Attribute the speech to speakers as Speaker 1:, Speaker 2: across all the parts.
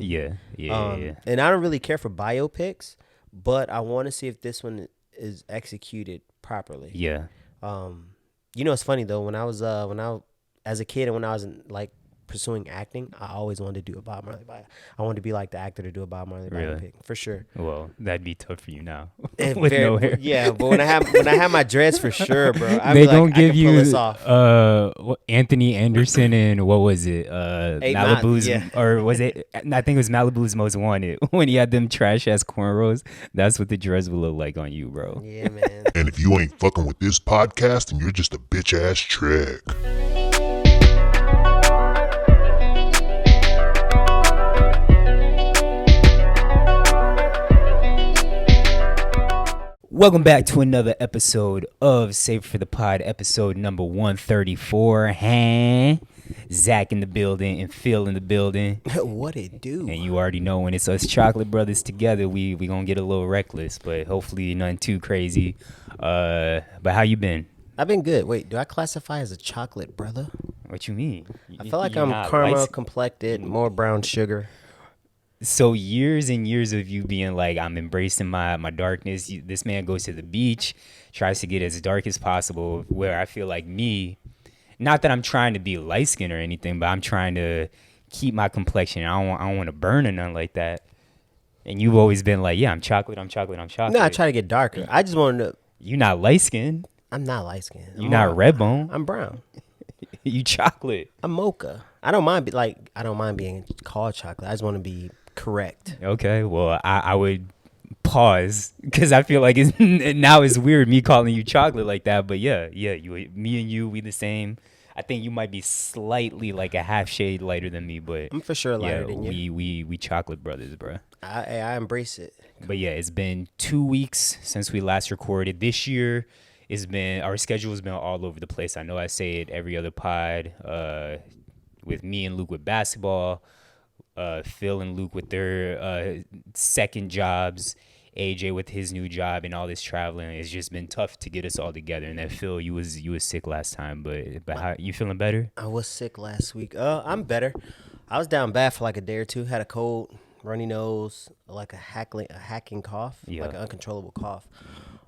Speaker 1: Yeah.
Speaker 2: And I don't really care for biopics, but I want to see if this one is executed properly.
Speaker 1: Yeah.
Speaker 2: It's funny though. When I was as a kid and when I was like pursuing acting, I always wanted to do a Bob Marley biopic. I wanted to be like the actor to do a Bob Marley biopic for sure.
Speaker 1: Well, that'd be tough for you now
Speaker 2: with no hair. Yeah, but when I have my dreads for sure, bro.
Speaker 1: They gonna give you Anthony Anderson and what was it? Malibu's or was it? I think it was Malibu's Most Wanted when he had them trash ass cornrows. That's what the dreads would look like on you, bro.
Speaker 2: Yeah, man.
Speaker 3: And if you ain't fucking with this podcast, then you're just a bitch ass trick.
Speaker 1: Welcome back to another episode of Save for the Pod, episode number 134. Zach in the building and Phil in the building.
Speaker 2: What it do?
Speaker 1: And you already know when it's us chocolate brothers together, we gonna get a little reckless, but hopefully nothing too crazy. But how you been?
Speaker 2: I've been good. Wait, do I classify as a chocolate brother?
Speaker 1: What you mean?
Speaker 2: I feel like I'm caramel complected, more brown sugar.
Speaker 1: So years and years of you being like, I'm embracing my darkness. This man goes to the beach, tries to get as dark as possible, where I feel like me, not that I'm trying to be light skinned or anything, but I'm trying to keep my complexion. I don't want to burn or nothing like that. And you've always been like, yeah, I'm chocolate. No,
Speaker 2: I try to get darker. I just wanted to.
Speaker 1: You're not light skinned.
Speaker 2: I'm not light skinned.
Speaker 1: You're not red bone.
Speaker 2: I'm brown.
Speaker 1: You chocolate.
Speaker 2: I'm mocha. I don't mind being called chocolate. I just want to be correct.
Speaker 1: Okay, well, I would pause because I feel like now it's weird me calling you chocolate like that. But yeah, me and you, we the same. I think you might be slightly like a half shade lighter than me, but
Speaker 2: I'm for sure lighter than you.
Speaker 1: We chocolate brothers, bro.
Speaker 2: I embrace it.
Speaker 1: But yeah, it's been 2 weeks since we last recorded. This year, our schedule has been all over the place. I know I say it every other pod. With me and Luke with basketball. Phil and Luke with their second jobs, AJ with his new job, and all this traveling. It's just been tough to get us all together. And then Phil, you was sick last time, but how you feeling better?
Speaker 2: I was sick last week. I'm better. I was down bad for like a day or two. Had a cold, runny nose, like a hacking cough, like an uncontrollable cough.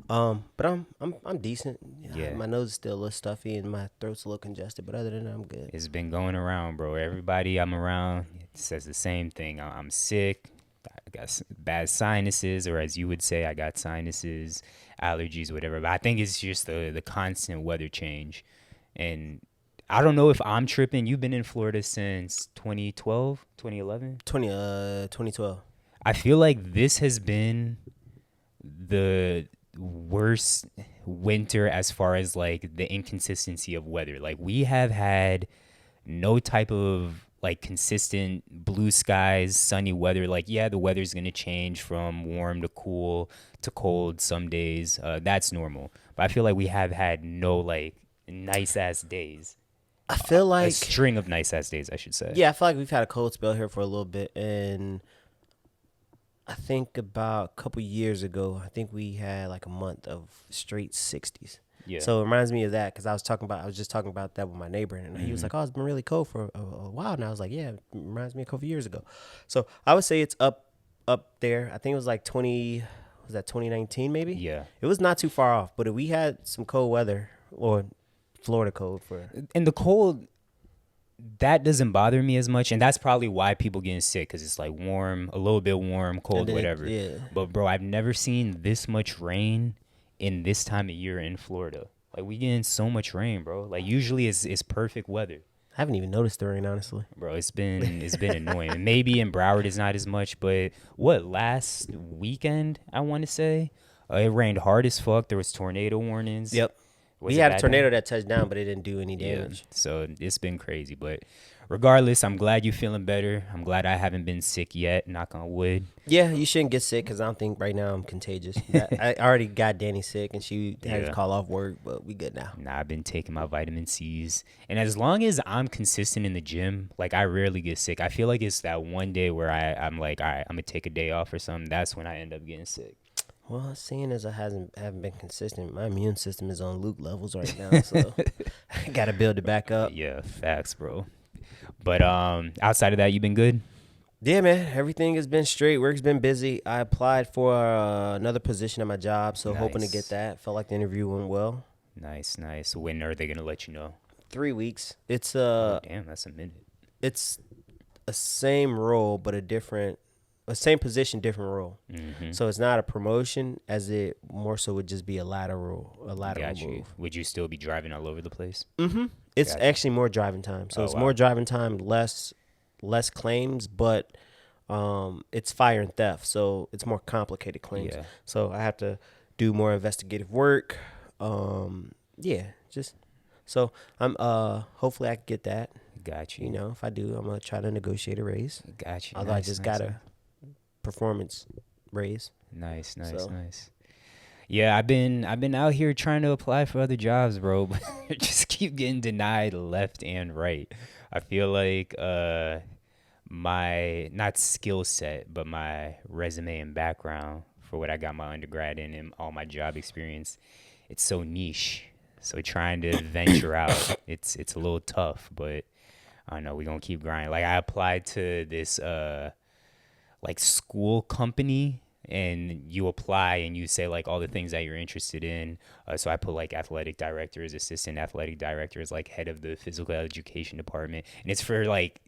Speaker 2: But I'm decent. Yeah. My nose is still a little stuffy and my throat's a little congested, but other than that, I'm good.
Speaker 1: It's been going around, bro. Everybody I'm around says the same thing. I'm sick. I got bad sinuses, or as you would say, I got sinuses, allergies, whatever. But I think it's just the constant weather change. And I don't know if I'm tripping. You've been in Florida since 2012, 2011?
Speaker 2: 2012.
Speaker 1: I feel like this has been the worst winter as far as like the inconsistency of weather. Like we have had no type of like consistent blue skies, sunny weather. Like, yeah, the weather's going to change from warm to cool to cold some days. That's normal. But I feel like we have had no like nice ass days.
Speaker 2: I feel like
Speaker 1: a string of nice ass days, I should say.
Speaker 2: Yeah, I feel like we've had a cold spell here for a little bit, and I think about a couple years ago, I think we had like a month of straight 60s. Yeah. So it reminds me of that because I was just talking about that with my neighbor, and he was like, "Oh, it's been really cold for a while." And I was like, "Yeah, it reminds me of a couple years ago." So I would say it's up there. I think it was like 2019 maybe?
Speaker 1: Yeah.
Speaker 2: It was not too far off, but we had some cold weather, or Florida cold for.
Speaker 1: And the cold, that doesn't bother me as much, and that's probably why people getting sick, because it's like warm, a little bit warm, cold, whatever. Yeah. But bro, I've never seen this much rain in this time of year in Florida. Like we getting so much rain, bro. Like usually it's perfect weather.
Speaker 2: I haven't even noticed the rain, honestly.
Speaker 1: Bro, it's been annoying. Maybe in Broward it's not as much, but last weekend I want to say it rained hard as fuck. There was tornado warnings.
Speaker 2: Yep. We had a tornado that touched down, but it didn't do any damage.
Speaker 1: Yeah, so it's been crazy. But regardless, I'm glad you're feeling better. I'm glad I haven't been sick yet, knock on wood.
Speaker 2: Yeah, you shouldn't get sick because I don't think right now I'm contagious. I already got Danny sick, and she had to call off work, but we good now.
Speaker 1: Nah, I've been taking my vitamin C's. And as long as I'm consistent in the gym, like I rarely get sick. I feel like it's that one day where I'm like, all right, I'm going to take a day off or something. That's when I end up getting sick.
Speaker 2: Well, seeing as I haven't been consistent, my immune system is on Luke levels right now, so I gotta build it back up.
Speaker 1: Yeah, facts, bro. But outside of that, you been good?
Speaker 2: Yeah, man. Everything has been straight. Work's been busy. I applied for another position at my job, so hoping to get
Speaker 1: Nice.
Speaker 2: that. Felt like the interview went well.
Speaker 1: Nice, nice. When are they gonna let you know?
Speaker 2: 3 weeks. It's
Speaker 1: Oh, damn, that's a minute.
Speaker 2: it's a same role but a same position, different role.
Speaker 1: Mm-hmm.
Speaker 2: So it's not a promotion, as it more so would just be a lateral
Speaker 1: Got you.
Speaker 2: move.
Speaker 1: Would you still be driving all over the place?
Speaker 2: Mm-hmm. It's
Speaker 1: Gotcha.
Speaker 2: actually more driving time. So
Speaker 1: Oh,
Speaker 2: it's
Speaker 1: wow.
Speaker 2: more driving time, less claims, but it's fire and theft, so it's more complicated claims.
Speaker 1: Yeah.
Speaker 2: So I have to do more investigative work. Yeah, just so I'm hopefully I can get that.
Speaker 1: Got you.
Speaker 2: You know, if I do, I'm gonna try to negotiate a raise.
Speaker 1: Got you.
Speaker 2: Although
Speaker 1: Nice,
Speaker 2: I just
Speaker 1: nice,
Speaker 2: got a performance raise.
Speaker 1: nice, nice,
Speaker 2: So.
Speaker 1: nice. Yeah, I've been out here trying to apply for other jobs, bro, but I just keep getting denied left and right. I feel like my not skill set, but my resume and background for what I got my undergrad in and all my job experience, it's so niche. So trying to venture out, it's a little tough, but I don't know, we're gonna keep grinding. Like I applied to this like school company, and you apply and you say like all the things that you're interested in. So I put like athletic directors, assistant athletic directors, like head of the physical education department, and it's for like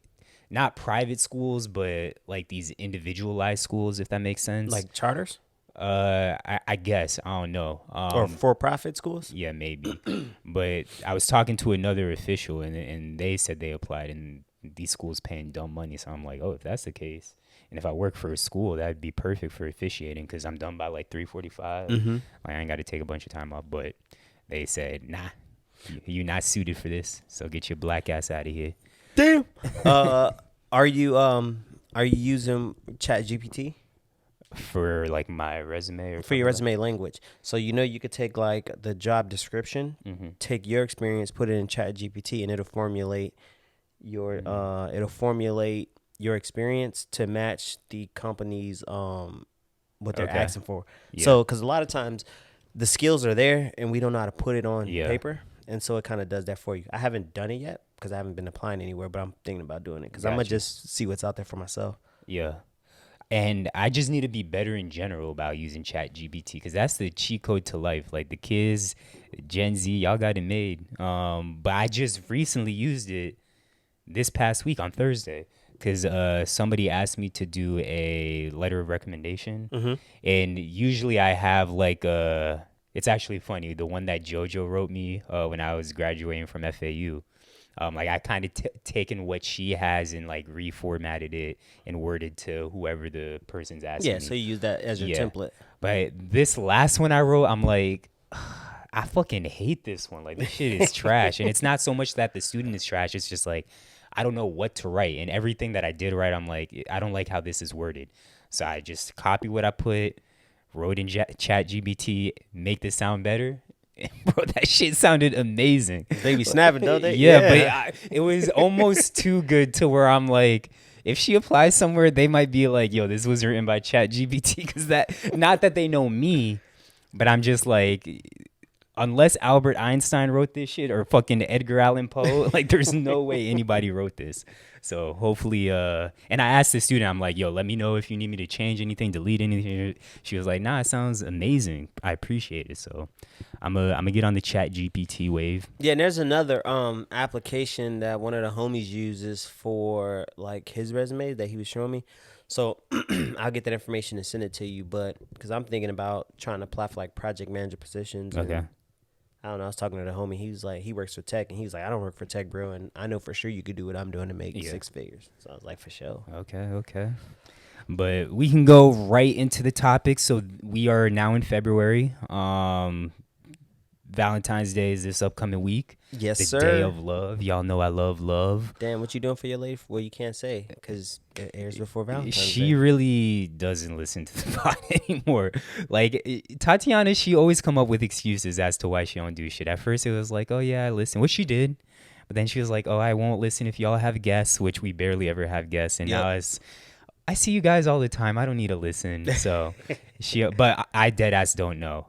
Speaker 1: not private schools, but like these individualized schools, if that makes sense.
Speaker 2: Like charters
Speaker 1: I guess I don't know.
Speaker 2: or for-profit schools.
Speaker 1: Yeah, maybe. But I was talking to another official, and they said they applied, and these schools paying dumb money. So I'm like, oh, if that's the case, and if I work for a school, that'd be perfect for officiating because I'm done by like 3:45.
Speaker 2: Mm-hmm.
Speaker 1: Like I ain't got to take a bunch of time off. But they said, nah, you're not suited for this. So get your black ass out of here.
Speaker 2: Damn. Are you using ChatGPT
Speaker 1: For like my resume or
Speaker 2: for your
Speaker 1: something
Speaker 2: resume language? So you could take like the job description, take your experience, put it in ChatGPT, and it'll formulate your experience to match the company's what they're
Speaker 1: Okay.
Speaker 2: asking for.
Speaker 1: Yeah.
Speaker 2: So because a lot of times the skills are there and we don't know how to put it on
Speaker 1: Yeah.
Speaker 2: paper, and so it kind of does that for you. I haven't done it yet because I haven't been applying anywhere, but I'm thinking about doing it because I'm gonna
Speaker 1: Gotcha.
Speaker 2: just see what's out there for myself.
Speaker 1: Yeah. And I just need to be better in general about using ChatGPT because that's the cheat code to life. Like the kids, Gen Z, y'all got it made. But I just recently used it this past week on Thursday because somebody asked me to do a letter of recommendation. And usually I have like it's actually funny, the one that JoJo wrote me when I was graduating from FAU. Like I kind of taken what she has and like reformatted it and worded to whoever the person's asking.
Speaker 2: Yeah, so you use that as your template.
Speaker 1: But this last one I wrote, I'm like, I fucking hate this one. Like this shit is trash. And it's not so much that the student is trash. It's just like, I don't know what to write. And everything that I did write, I'm like, I don't like how this is worded. So I just copied what I put, wrote in ChatGPT, make this sound better. Bro, that shit sounded amazing.
Speaker 2: They be snapping, don't they?
Speaker 1: Yeah. But it was almost too good to where I'm like, if she applies somewhere, they might be like, yo, this was written by ChatGPT. Because not that they know me, but I'm just like, unless Albert Einstein wrote this shit or fucking Edgar Allan Poe, like there's no way anybody wrote this. So hopefully, and I asked the student, I'm like, yo, let me know if you need me to change anything, delete anything. She was like, nah, it sounds amazing. I appreciate it. So I'm gonna get on the ChatGPT wave.
Speaker 2: Yeah, and there's another application that one of the homies uses for like his resume that he was showing me. So I'll get that information and send it to you. But because I'm thinking about trying to apply for like project manager positions.
Speaker 1: Okay.
Speaker 2: And, I don't know. I was talking to the homie. He was like, he works for tech, and he was like, I don't work for tech, bro, and I know for sure you could do what I'm doing to make 6 figures. So I was like, for sure.
Speaker 1: Okay. But we can go right into the topic. So we are now in February. Valentine's Day is this upcoming week.
Speaker 2: Yes,
Speaker 1: the
Speaker 2: sir.
Speaker 1: Day of love. Y'all know I love love.
Speaker 2: Damn, what you doing for your lady? Well, you can't say because it airs before Valentine's
Speaker 1: She
Speaker 2: Day.
Speaker 1: really doesn't listen to the pod anymore. Like Tatiana, she always come up with excuses as to why she don't do shit. At first it was like, oh yeah, I listen, which she did. But then she was like, oh, I won't listen if y'all have guests, which we barely ever have guests. And now it's, I see you guys all the time. I don't need to listen. So but I dead ass don't know.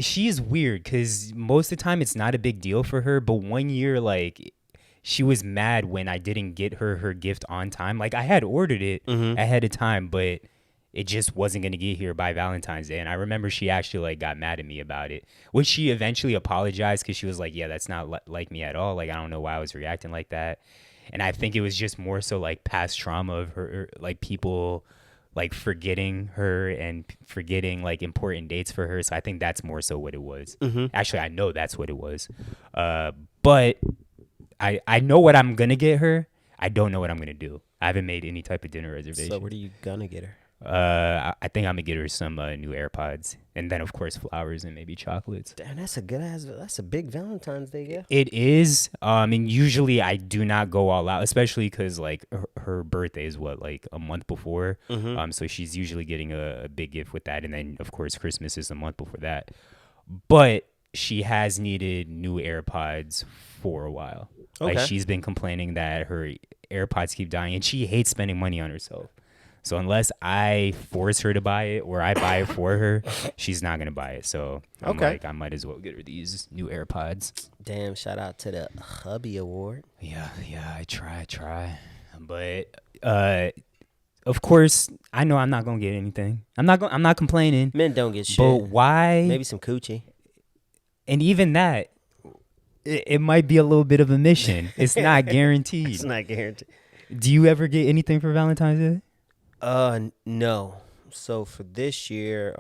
Speaker 1: She's weird because most of the time it's not a big deal for her. But one year, like, she was mad when I didn't get her gift on time. Like I had ordered it ahead of time, but it just wasn't going to get here by Valentine's Day. And I remember she actually like got mad at me about it, which she eventually apologized because she was like, yeah, that's not like me at all. Like, I don't know why I was reacting like that. And I think it was just more so like past trauma of her, like people like forgetting her and forgetting like important dates for her. So I think that's more so what it was. Actually, I know that's what it was. But I know what I'm going to get her. I don't know what I'm going to do. I haven't made any type of dinner reservation.
Speaker 2: So what are you going to get her?
Speaker 1: I think I'm gonna get her some new AirPods, and then of course flowers and maybe chocolates.
Speaker 2: Damn, that's a big Valentine's Day gift.
Speaker 1: It is. And usually I do not go all out, especially because like her birthday is like a month before. So she's usually getting a big gift with that, and then of course Christmas is a month before that. But she has needed new AirPods for a while.
Speaker 2: Okay.
Speaker 1: Like she's been complaining that her AirPods keep dying, and she hates spending money on herself. So unless I force her to buy it or I buy it for her, she's not going to buy it. So I'm like, I might as well get her these new AirPods.
Speaker 2: Damn, shout out to the hubby award.
Speaker 1: Yeah, I try. But of course, I know I'm not going to get anything. I'm not complaining.
Speaker 2: Men don't get shit.
Speaker 1: But why?
Speaker 2: Maybe some coochie.
Speaker 1: And even that, it might be a little bit of a mission. It's not guaranteed.
Speaker 2: It's not guaranteed.
Speaker 1: Do you ever get anything for Valentine's Day?
Speaker 2: No. So for this year,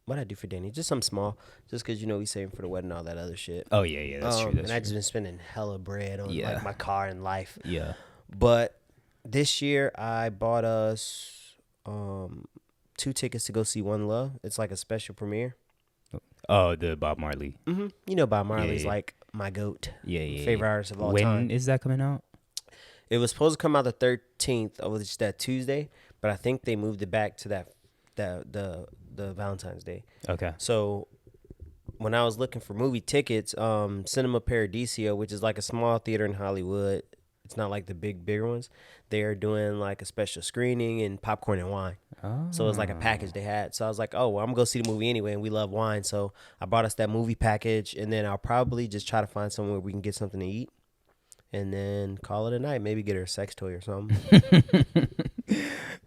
Speaker 2: what I do for Danny? Just something small. Just because, we saving for the wedding and all that other shit.
Speaker 1: Oh, yeah, that's true.
Speaker 2: And I just been spending hella bread on like my car and life.
Speaker 1: Yeah.
Speaker 2: But this year, I bought us 2 tickets to go see One Love. It's like a special premiere.
Speaker 1: Oh, the Bob Marley.
Speaker 2: Mm-hmm. You know Bob Marley's like my goat.
Speaker 1: Yeah.
Speaker 2: Favorite artist of all
Speaker 1: when
Speaker 2: time.
Speaker 1: When is that coming out?
Speaker 2: It was supposed to come out the 13th, which is that Tuesday, but I think they moved it back to the Valentine's Day.
Speaker 1: Okay.
Speaker 2: So when I was looking for movie tickets, Cinema Paradiso, which is like a small theater in Hollywood, it's not like the bigger ones. They are doing like a special screening and popcorn and wine. Oh. So it was like a package they had. So I was like, oh, well, I'm going to go see the movie anyway, and we love wine. So I brought us that movie package, and then I'll probably just try to find somewhere we can get something to eat. And then call it a night. Maybe get her a sex toy or something.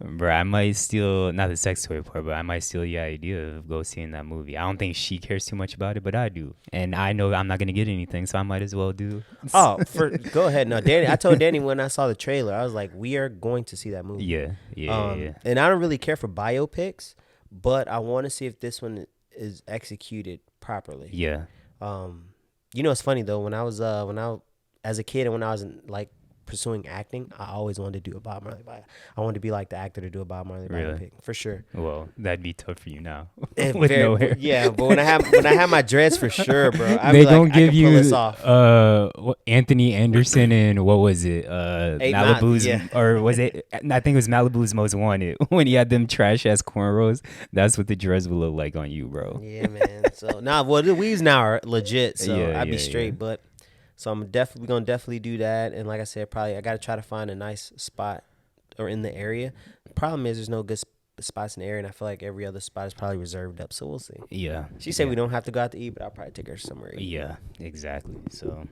Speaker 1: Bro, I might steal, not the sex toy part, but I might steal your idea of go seeing that movie. I don't think she cares too much about it, but I do. And I know I'm not going to get anything, so I might as well do.
Speaker 2: Oh, go ahead. No, Danny, I told Danny when I saw the trailer, I was like, we are going to see that movie.
Speaker 1: Yeah.
Speaker 2: And I don't really care for biopics, but I want to see if this one is executed properly.
Speaker 1: Yeah.
Speaker 2: It's funny, though. When I was as a kid and when I was like pursuing acting, I always wanted to do a Bob Marley biopic. I wanted to be like the actor to do a Bob Marley biopic for sure.
Speaker 1: Well, that'd be tough for you now with no hair.
Speaker 2: Yeah, but when I have my dreads for sure, bro.
Speaker 1: They don't give you Anthony Anderson and what was it? Malibu's or was it? I think it was Malibu's Most Wanted when he had them trash ass cornrows. That's what the dreads would look like on you, bro.
Speaker 2: Yeah, man. So the weaves now are legit, so I'd be straight, but. So we're gonna definitely do that, and like I said, probably I gotta try to find a nice spot or in the area. The problem is there's no good spots in the area, and I feel like every other spot is probably reserved up. So we'll see.
Speaker 1: Yeah.
Speaker 2: She said we don't have to go out to eat, but I'll probably take her somewhere.
Speaker 1: Yeah, exactly. So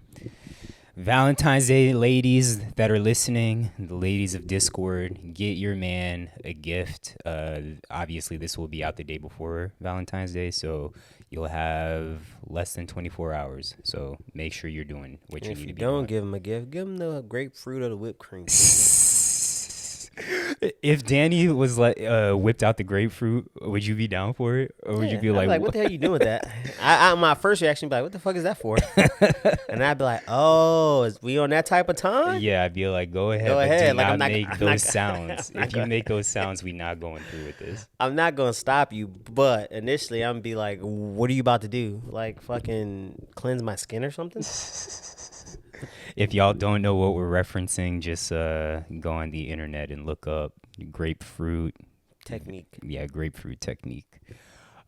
Speaker 1: Valentine's Day, ladies that are listening, the ladies of Discord, get your man a gift. Obviously, this will be out the day before Valentine's Day, so you'll have less than 24 hours. So make sure you're doing what you need to be doing.
Speaker 2: Don't give him a gift. Give him the grapefruit or the whipped cream.
Speaker 1: If Danny was like whipped out the grapefruit, would you be down for it, or would you be like,
Speaker 2: what the hell are you doing with that? My first reaction would be like, what the fuck is that for? And I'd be like, oh, is we on that type of time?
Speaker 1: Yeah, I'd be like, go ahead. But do not make those sounds. If you make those sounds, we not going through with this.
Speaker 2: I'm not gonna stop you, but initially I'm gonna be like, what are you about to do? Like fucking cleanse my skin or something?
Speaker 1: If y'all don't know what we're referencing, just go on the internet and look up grapefruit
Speaker 2: technique.
Speaker 1: Yeah, grapefruit technique.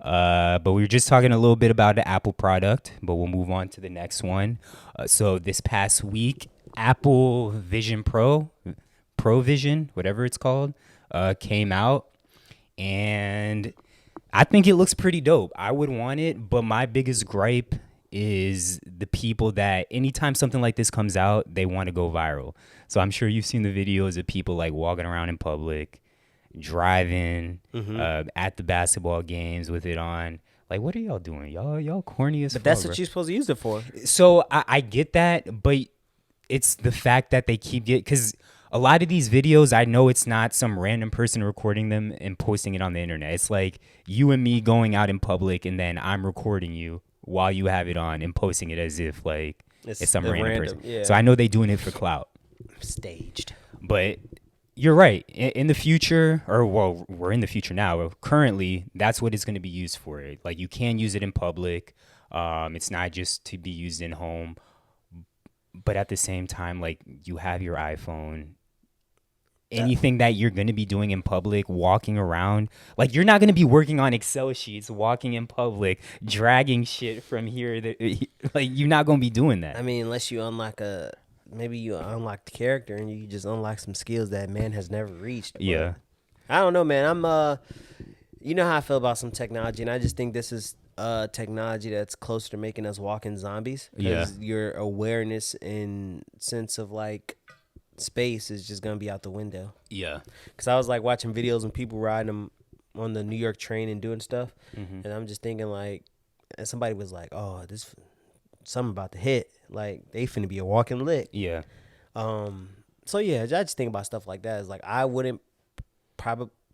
Speaker 1: But we were just talking a little bit about the Apple product, but we'll move on to the next one. So this past week, Apple Vision Pro Vision, whatever it's called, came out, and I think it looks pretty dope. I would want it, but my biggest gripe is the people that anytime something like this comes out, they want to go viral. So I'm sure you've seen the videos of people like walking around in public, driving, at the basketball games with it on. Like, what are y'all doing? Y'all corny as fuck.
Speaker 2: But that's
Speaker 1: bro.
Speaker 2: what you're supposed to use it for.
Speaker 1: So I get that, but it's the fact that they keep it, because a lot of these videos, I know it's not some random person recording them and posting it on the internet. It's like you and me going out in public, and then I'm recording you while you have it on and posting it as if like it's some random person.
Speaker 2: Yeah.
Speaker 1: So I know they're doing it for clout.
Speaker 2: Staged.
Speaker 1: But you're right. In the future, or well, we're in the future now. Currently, that's what it's going to be used for. Like you can use it in public. It's not just to be used in home. But at the same time, like you have your iPhone. Anything that you're going to be doing in public, walking around, like you're not going to be working on Excel sheets, walking in public, dragging shit from here. Like you're not going to be doing that.
Speaker 2: I mean, unless you unlock maybe you unlock the character and you just unlock some skills that man has never reached. But
Speaker 1: Yeah.
Speaker 2: I don't know, man. You know how I feel about some technology, and I just think this is technology that's closer to making us walking zombies. Because your awareness and sense of like space is just gonna be out the window.
Speaker 1: Yeah.
Speaker 2: Because I was like watching videos and people riding them on the New York train and doing stuff, and I'm just thinking like, and somebody was like, "Oh, this something about to hit. Like they finna be a walking lick."
Speaker 1: Yeah.
Speaker 2: So yeah, I just think about stuff like that. It's like I wouldn't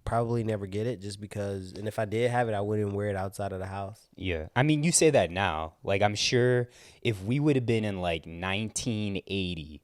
Speaker 2: probably never get it just because, and if I did have it, I wouldn't wear it outside of the house.
Speaker 1: Yeah. I mean, you say that now. Like, I'm sure if we would have been in like 1980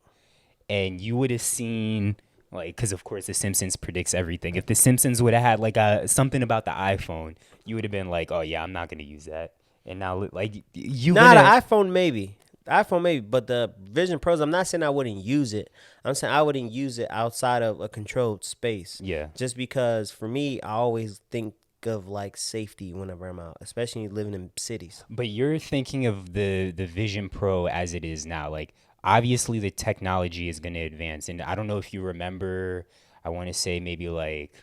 Speaker 1: and you would have seen, like, because of course The Simpsons predicts everything. If The Simpsons would have had like something about the iPhone, you would have been like, oh yeah, I'm not going to use that. And now, like, you
Speaker 2: the iPhone maybe. The iPhone maybe, but the Vision Pros, I'm not saying I wouldn't use it. I'm saying I wouldn't use it outside of a controlled space.
Speaker 1: Yeah.
Speaker 2: Just because for me, I always think of like safety whenever I'm out, especially living in cities.
Speaker 1: But you're thinking of the Vision Pro as it is now. Like, obviously the technology is going to advance. And I don't know if you remember, I want to say maybe like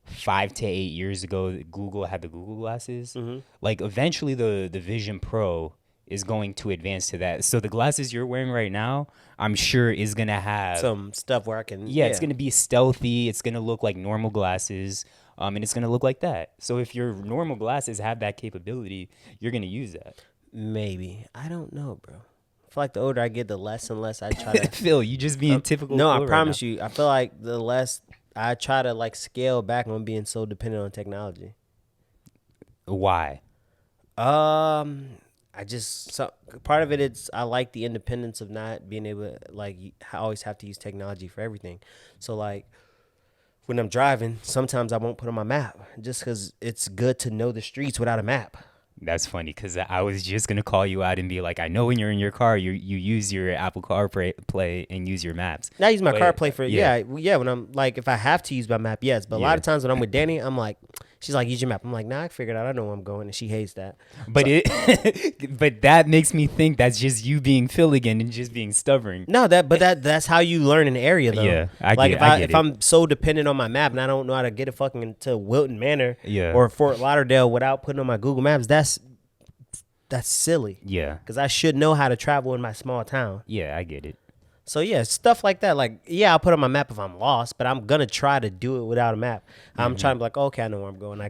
Speaker 1: 5 to 8 years ago, Google had the Google glasses. Like, eventually the Vision Pro is going to advance to that. So the glasses you're wearing right now, I'm sure is going to have
Speaker 2: some stuff where I can...
Speaker 1: Yeah, it's going to be stealthy. It's going to look like normal glasses. And it's going to look like that. So if your normal glasses have that capability, you're going to use that.
Speaker 2: Maybe. I don't know, bro. I feel like the older I get, the less and less I try to...
Speaker 1: Phil, you just being typical.
Speaker 2: No,
Speaker 1: Phil
Speaker 2: I promise
Speaker 1: right
Speaker 2: you. I feel like the less I try to like scale back on being so dependent on technology.
Speaker 1: Why?
Speaker 2: Part of it is I like the independence of not being able to, like, I always have to use technology for everything. So like when I'm driving, sometimes I won't put on my map just because it's good to know the streets without a map.
Speaker 1: That's funny because I was just going to call you out and be like, I know when you're in your car, you use your Apple CarPlay and use your maps.
Speaker 2: I use my CarPlay for, when I'm like, if I have to use my map, yes. But a lot of times when I'm with Danny, I'm like, she's like, use your map. I'm like, nah, I figured out. I know where I'm going. And she hates that.
Speaker 1: But but that makes me think that's just you being Phil again and just being stubborn.
Speaker 2: No, that's how you learn an area, though.
Speaker 1: Yeah,
Speaker 2: if I'm so dependent on my map and I don't know how to get it fucking into Wilton Manor or Fort Lauderdale without putting on my Google Maps, that's silly.
Speaker 1: Yeah.
Speaker 2: Because I should know how to travel in my small town.
Speaker 1: Yeah, I get it.
Speaker 2: So, yeah, stuff like that. Like, yeah, I'll put on my map if I'm lost, but I'm going to try to do it without a map. I'm trying to be like, okay, I know where I'm going.
Speaker 1: I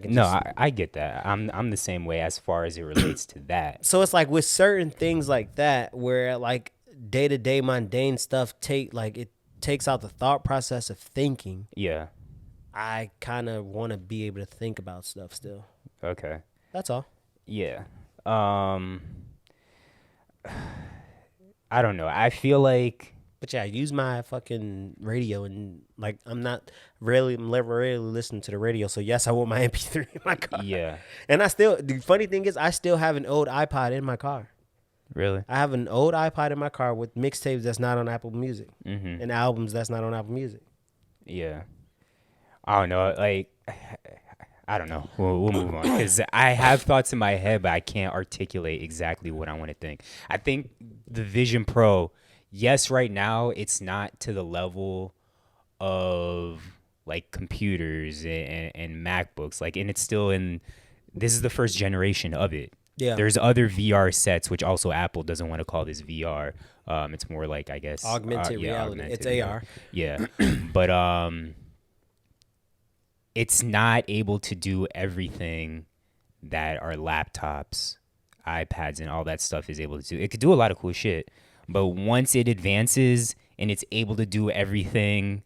Speaker 1: get that. I'm the same way as far as it relates to that.
Speaker 2: So it's like with certain things like that where, like, day-to-day mundane stuff takes out the thought process of thinking.
Speaker 1: Yeah.
Speaker 2: I kind of want to be able to think about stuff still.
Speaker 1: Okay.
Speaker 2: That's all.
Speaker 1: Yeah. I don't know. I feel like...
Speaker 2: But yeah, I use my fucking radio and like I'm rarely listening to the radio. So yes, I want my MP3 in my car.
Speaker 1: Yeah.
Speaker 2: And the funny thing is I still have an old iPod in my car.
Speaker 1: Really?
Speaker 2: I have an old iPod in my car with mixtapes that's not on Apple Music and albums that's not on Apple Music.
Speaker 1: Yeah. I don't know. Like, I don't know. We'll move on because I have thoughts in my head, but I can't articulate exactly what I want to think. I think the Vision Pro, yes, right now it's not to the level of like computers and MacBooks. Like, and it's still this is the first generation of it.
Speaker 2: Yeah.
Speaker 1: There's other VR sets, which also Apple doesn't want to call this VR. It's more like, I guess,
Speaker 2: Augmented reality. It's AR.
Speaker 1: Yeah. But it's not able to do everything that our laptops, iPads, and all that stuff is able to do. It could do a lot of cool shit, but once it advances and it's able to do everything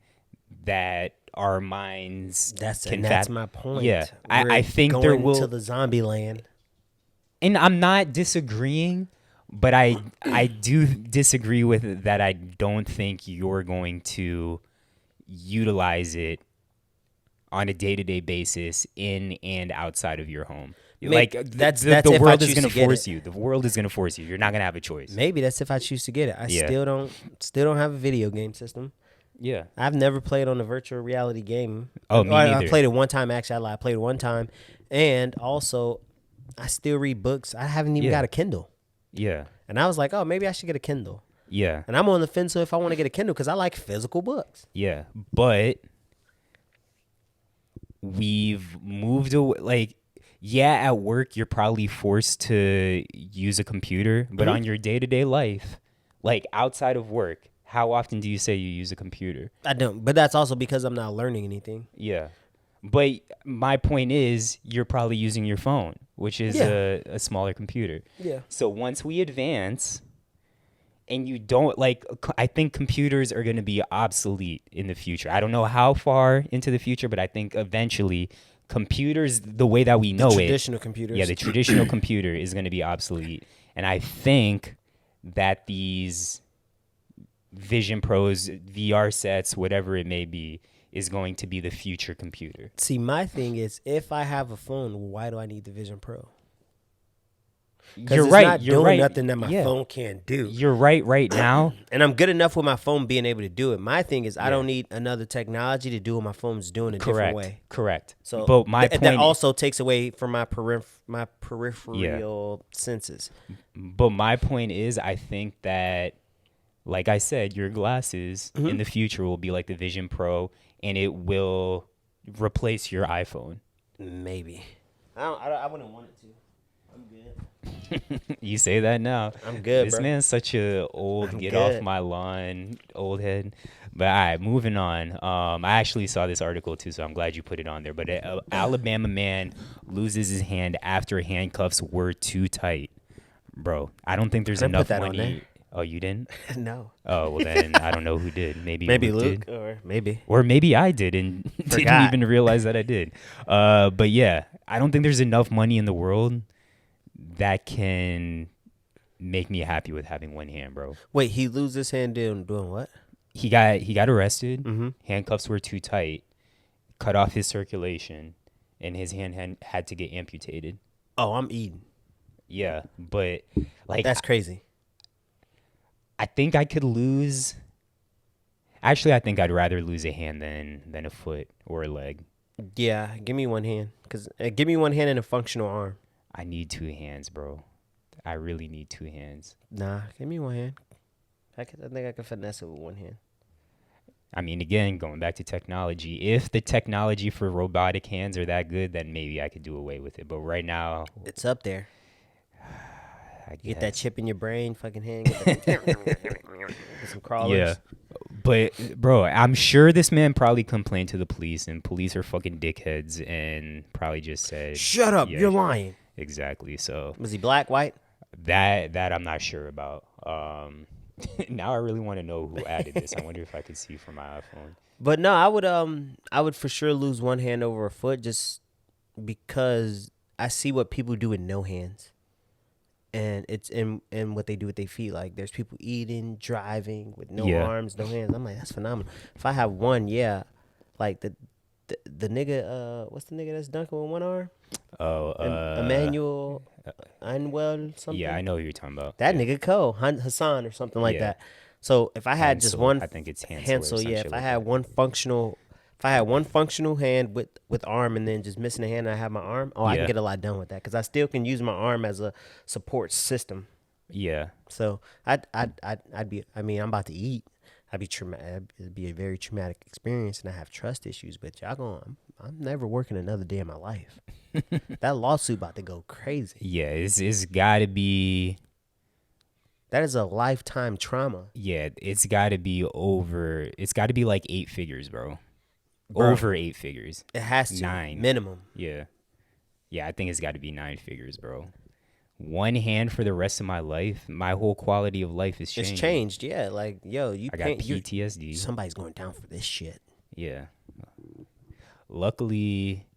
Speaker 1: that our minds
Speaker 2: That's
Speaker 1: can
Speaker 2: my point.
Speaker 1: Yeah, I think
Speaker 2: going
Speaker 1: there will
Speaker 2: to the zombie land.
Speaker 1: And I'm not disagreeing, but I do disagree with it that I don't think you're going to utilize it on a day-to-day basis in and outside of your home. Like
Speaker 2: that's
Speaker 1: the
Speaker 2: if
Speaker 1: world
Speaker 2: I
Speaker 1: is
Speaker 2: choose
Speaker 1: going
Speaker 2: to
Speaker 1: to
Speaker 2: get
Speaker 1: force
Speaker 2: it.
Speaker 1: you. The world is going to force you. You're not going to have a choice.
Speaker 2: Maybe that's if I choose to get it. I
Speaker 1: Yeah.
Speaker 2: still don't have a video game system.
Speaker 1: Yeah.
Speaker 2: I've never played on a virtual reality game.
Speaker 1: Oh, me
Speaker 2: I
Speaker 1: neither.
Speaker 2: played it one time. Actually, I lied. I played it one time, and also I still read books. I haven't even
Speaker 1: Yeah.
Speaker 2: got a Kindle.
Speaker 1: Yeah.
Speaker 2: And I was like, oh, maybe I should get a Kindle.
Speaker 1: Yeah.
Speaker 2: And I'm on the fence if I want to get a Kindle because I like physical books.
Speaker 1: Yeah. But we've moved away. Like, yeah, at work, you're probably forced to use a computer, but on your day-to-day life, like outside of work, how often do you say you use a computer?
Speaker 2: I don't. But that's also because I'm not learning anything.
Speaker 1: Yeah. But my point is, you're probably using your phone, which is a smaller computer.
Speaker 2: Yeah.
Speaker 1: So once we advance, and you don't I think computers are going to be obsolete in the future. I don't know how far into the future, but I think eventually computers, the way that we know
Speaker 2: Traditional computers.
Speaker 1: Yeah, the traditional computer is going to be obsolete. And I think that these Vision Pros, VR sets, whatever it may be, is going to be the future computer.
Speaker 2: See, my thing is, if I have a phone, why do I need the Vision Pro?
Speaker 1: You're right.
Speaker 2: Not
Speaker 1: You're
Speaker 2: doing
Speaker 1: right.
Speaker 2: nothing that my phone can't do.
Speaker 1: You're right now.
Speaker 2: And I'm good enough with my phone being able to do it. My thing is, I don't need another technology to do what my phone's doing a different way.
Speaker 1: Correct.
Speaker 2: So,
Speaker 1: but my point
Speaker 2: that also takes away from my peripheral senses.
Speaker 1: But my point is, I think that, like I said, your glasses in the future will be like the Vision Pro, and it will replace your iPhone.
Speaker 2: Maybe. I wouldn't want it to. I'm good.
Speaker 1: You say that now.
Speaker 2: I'm good,
Speaker 1: This
Speaker 2: bro.
Speaker 1: man's such a old get off my lawn old head. But all right, moving on. I actually saw this article too, so I'm glad you put it on there. But an Alabama man loses his hand after handcuffs were too tight. Bro, I don't think there's
Speaker 2: I didn't
Speaker 1: enough
Speaker 2: put that on
Speaker 1: money.
Speaker 2: there.
Speaker 1: Oh, you didn't?
Speaker 2: No.
Speaker 1: Oh, well then I don't know who did. Maybe
Speaker 2: Luke
Speaker 1: did.
Speaker 2: or maybe.
Speaker 1: Or maybe I did and didn't
Speaker 2: Forgot.
Speaker 1: even realize that I did. But yeah, I don't think there's enough money in the world that can make me happy with having one hand, bro.
Speaker 2: Wait, he lose his hand doing what?
Speaker 1: He got arrested.
Speaker 2: Mm-hmm.
Speaker 1: Handcuffs were too tight. Cut off his circulation, and his hand had to get amputated.
Speaker 2: Oh, I'm eating.
Speaker 1: Yeah, but like
Speaker 2: That's crazy.
Speaker 1: I think I could lose. Actually, I think I'd rather lose a hand than a foot or a leg.
Speaker 2: Yeah, give me one hand. Give me one hand and a functional arm.
Speaker 1: I need two hands, bro. I really need two hands.
Speaker 2: Nah, give me one hand. I think I can finesse it with one hand.
Speaker 1: I mean, again, going back to technology, if the technology for robotic hands are that good, then maybe I could do away with it. But right now,
Speaker 2: It's up there.
Speaker 1: I
Speaker 2: You get that
Speaker 1: guess.
Speaker 2: chip in your brain, fucking hand. Get some crawlers.
Speaker 1: Yeah. But, bro, I'm sure this man probably complained to the police, and police are fucking dickheads and probably just said,
Speaker 2: Shut up,
Speaker 1: Yeah.
Speaker 2: you're lying.
Speaker 1: exactly. So
Speaker 2: Was he black, white?
Speaker 1: that I'm not sure about. Now I really want to know who added this. I wonder if I could see from my iPhone.
Speaker 2: But no, I would for sure lose one hand over a foot just because I see what people do with no hands. And it's in what they do with their feet. Like there's people eating, driving with no
Speaker 1: Yeah.
Speaker 2: arms, no hands. I'm like, that's phenomenal. If I have one, yeah. Like the nigga, what's the nigga that's dunking with one arm?
Speaker 1: Oh,
Speaker 2: Emmanuel Unwell something.
Speaker 1: yeah, I know who you're talking about.
Speaker 2: That
Speaker 1: Yeah.
Speaker 2: nigga Hassan or something like
Speaker 1: Yeah.
Speaker 2: that. So if I had just
Speaker 1: Hansel.
Speaker 2: one,
Speaker 1: I think it's Hansel or some
Speaker 2: yeah.
Speaker 1: shit
Speaker 2: If I
Speaker 1: like
Speaker 2: had
Speaker 1: that.
Speaker 2: one functional hand with arm and then just missing a hand, and I have my arm. Oh, I
Speaker 1: Yeah.
Speaker 2: can get a lot done with that because I still can use my arm as a support system.
Speaker 1: Yeah.
Speaker 2: So I'd be. I mean, I'm about to eat. It'd be a very traumatic experience, and I have trust issues. But y'all going, I'm never working another day in my life. That lawsuit about to go crazy.
Speaker 1: Yeah, it's got to be.
Speaker 2: That is a lifetime trauma.
Speaker 1: Yeah, it's got to be over. It's got to be like 8 figures, bro. Over 8 figures.
Speaker 2: It has to
Speaker 1: 9
Speaker 2: minimum.
Speaker 1: Yeah, I think it's got to be 9 figures, bro. One hand for the rest of my life. My whole quality of life is changed.
Speaker 2: It's changed, yeah. Like, yo,
Speaker 1: I got PTSD.
Speaker 2: Somebody's going down for this shit.
Speaker 1: Yeah. Luckily,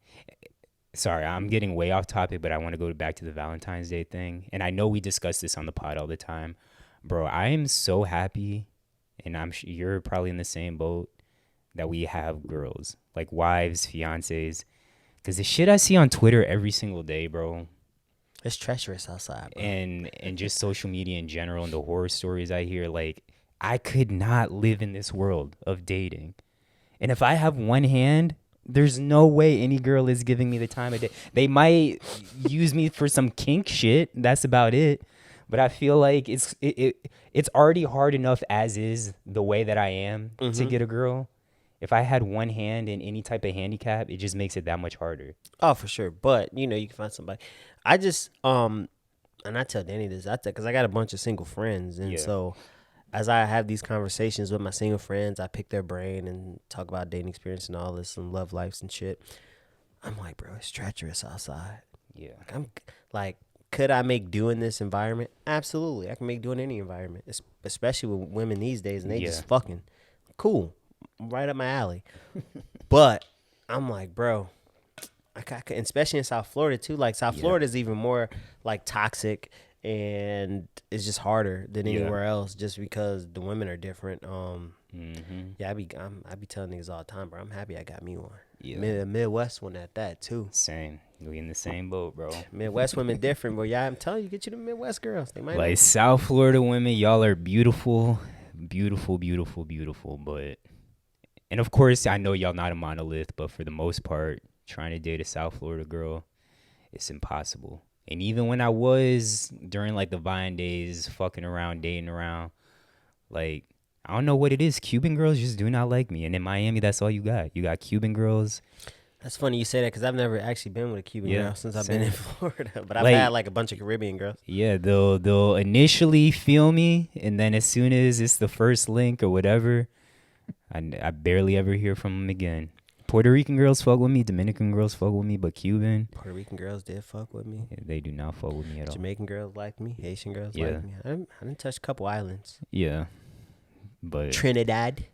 Speaker 1: sorry, I'm getting way off topic, but I want to go back to the Valentine's Day thing. And I know we discuss this on the pod all the time. Bro, I am so happy, and I'm sure you're probably in the same boat, that we have girls, like wives, fiancés. Because the shit I see on Twitter every single day, bro.
Speaker 2: It's treacherous outside, bro.
Speaker 1: And just social media in general and the horror stories I hear, like, I could not live in this world of dating. And if I have one hand, there's no way any girl is giving me the time of day. They might use me for some kink shit. That's about it. But I feel like it's already hard enough as is the way that I am to get a girl. If I had one hand in any type of handicap, it just makes it that much harder.
Speaker 2: Oh, for sure. But, you can find somebody. I just, and I tell Danny this, because I got a bunch of single friends. And so as I have these conversations with my single friends, I pick their brain and talk about dating experience and all this and love lives and shit. I'm like, bro, it's treacherous outside.
Speaker 1: Yeah.
Speaker 2: I'm like, could I make do in this environment? Absolutely. I can make do in any environment, especially with women these days. And they just fucking cool. Right up my alley. But I'm like, bro, especially in South Florida too. Like South Florida is even more like toxic, and it's just harder than anywhere else, just because the women are different. I be telling niggas all the time, bro. I'm happy I got me one. Yeah, Midwest one at that too.
Speaker 1: Same. We in the same boat, bro.
Speaker 2: Midwest women different, bro. Yeah, I'm telling you, get you the Midwest girls. They might
Speaker 1: like South Florida women. Y'all are beautiful, beautiful, beautiful, beautiful, but. And of course, I know y'all not a monolith, but for the most part, trying to date a South Florida girl, it's impossible. And even when I was during like the Vine days, fucking around, dating around, like, I don't know what it is. Cuban girls just do not like me. And in Miami, that's all you got. You got Cuban girls.
Speaker 2: That's funny you say that, because I've never actually been with a Cuban girl since I've been in Florida. But I've
Speaker 1: like,
Speaker 2: had like a bunch of Caribbean girls.
Speaker 1: Yeah, they'll initially feel me, and then as soon as it's the first link or whatever, I barely ever hear from them again. Puerto Rican girls fuck with me. Dominican girls fuck with me. But Cuban.
Speaker 2: Puerto Rican girls did fuck with me.
Speaker 1: Yeah, they do not fuck with me at all.
Speaker 2: Jamaican girls like me. Haitian girls like me. I didn't touch a couple islands.
Speaker 1: Yeah. But
Speaker 2: Trinidad.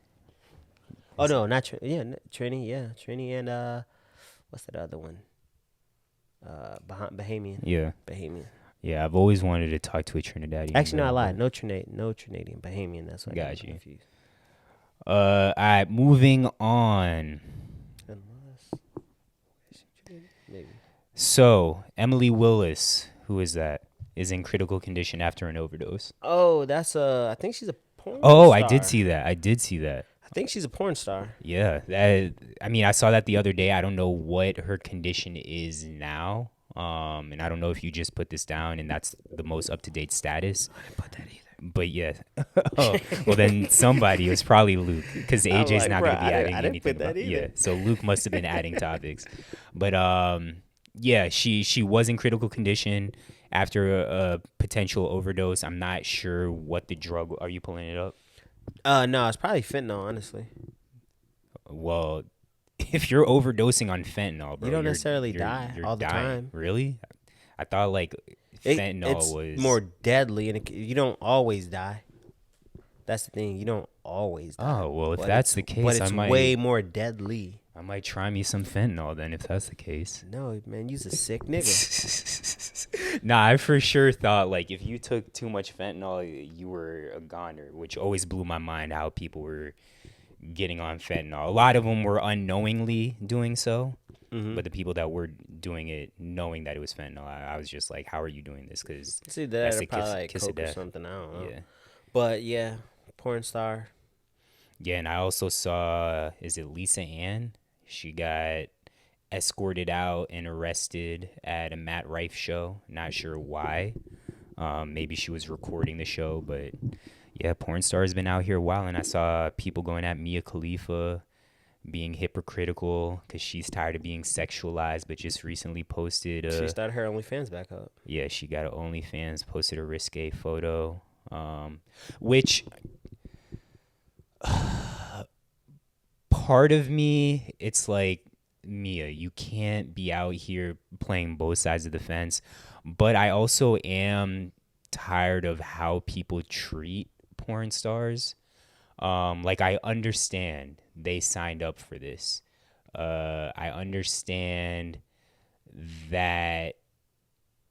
Speaker 2: Oh, no, not Trinidad. Trini. Yeah. Trini and, what's that other one? Bahamian.
Speaker 1: Yeah.
Speaker 2: Bahamian.
Speaker 1: Yeah, I've always wanted to talk to a Trinidadian.
Speaker 2: Actually, no, I lied. No Trinidadian. Bahamian. That's what I got confused.
Speaker 1: All right, moving on.
Speaker 2: Maybe.
Speaker 1: So, Emily Willis, who is that, is in critical condition after an overdose.
Speaker 2: Oh, that's I think she's a porn
Speaker 1: star.
Speaker 2: I
Speaker 1: did see that. I
Speaker 2: think she's a porn star.
Speaker 1: Yeah, I saw that the other day. I don't know what her condition is now. And I don't know if you just put this down and that's the most up-to-date status.
Speaker 2: I didn't put that either.
Speaker 1: But yeah. Oh, well, then somebody, it was probably Luke, because AJ's not going to be adding anything. Yeah, so Luke must have been adding topics. But yeah, she was in critical condition after a potential overdose. I'm not sure what the drug. Are you pulling it up?
Speaker 2: No, it's probably fentanyl, honestly.
Speaker 1: Well, if you're overdosing on fentanyl, bro,
Speaker 2: you don't necessarily die all the time.
Speaker 1: Really? I thought like fentanyl was
Speaker 2: more deadly, and you don't always die. That's the thing. You don't always die.
Speaker 1: Oh, well, if that's the case,
Speaker 2: but it's way more deadly.
Speaker 1: I might try me some fentanyl then, if that's the case.
Speaker 2: No, man, you's a sick nigga.
Speaker 1: Nah, I for sure thought, like, if you took too much fentanyl, you were a goner, which always blew my mind how people were getting on fentanyl. A lot of them were unknowingly doing so, but the people that were doing it knowing that it was fentanyl, I was just like, how are you doing this? Because
Speaker 2: that's the probably like coke or something. I don't know. Yeah. But, yeah, porn star.
Speaker 1: Yeah, and I also saw, is it Lisa Ann? She got escorted out and arrested at a Matt Rife show. Not sure why. Maybe she was recording the show, but Yeah, porn stars been out here a while, and I saw people going at Mia Khalifa, being hypocritical because she's tired of being sexualized, but just recently posted
Speaker 2: She started her OnlyFans back up.
Speaker 1: Yeah, she got an OnlyFans, posted a risque photo, which part of me, it's like, Mia, you can't be out here playing both sides of the fence, but I also am tired of how people treat porn stars. Like, I understand they signed up for this. I understand that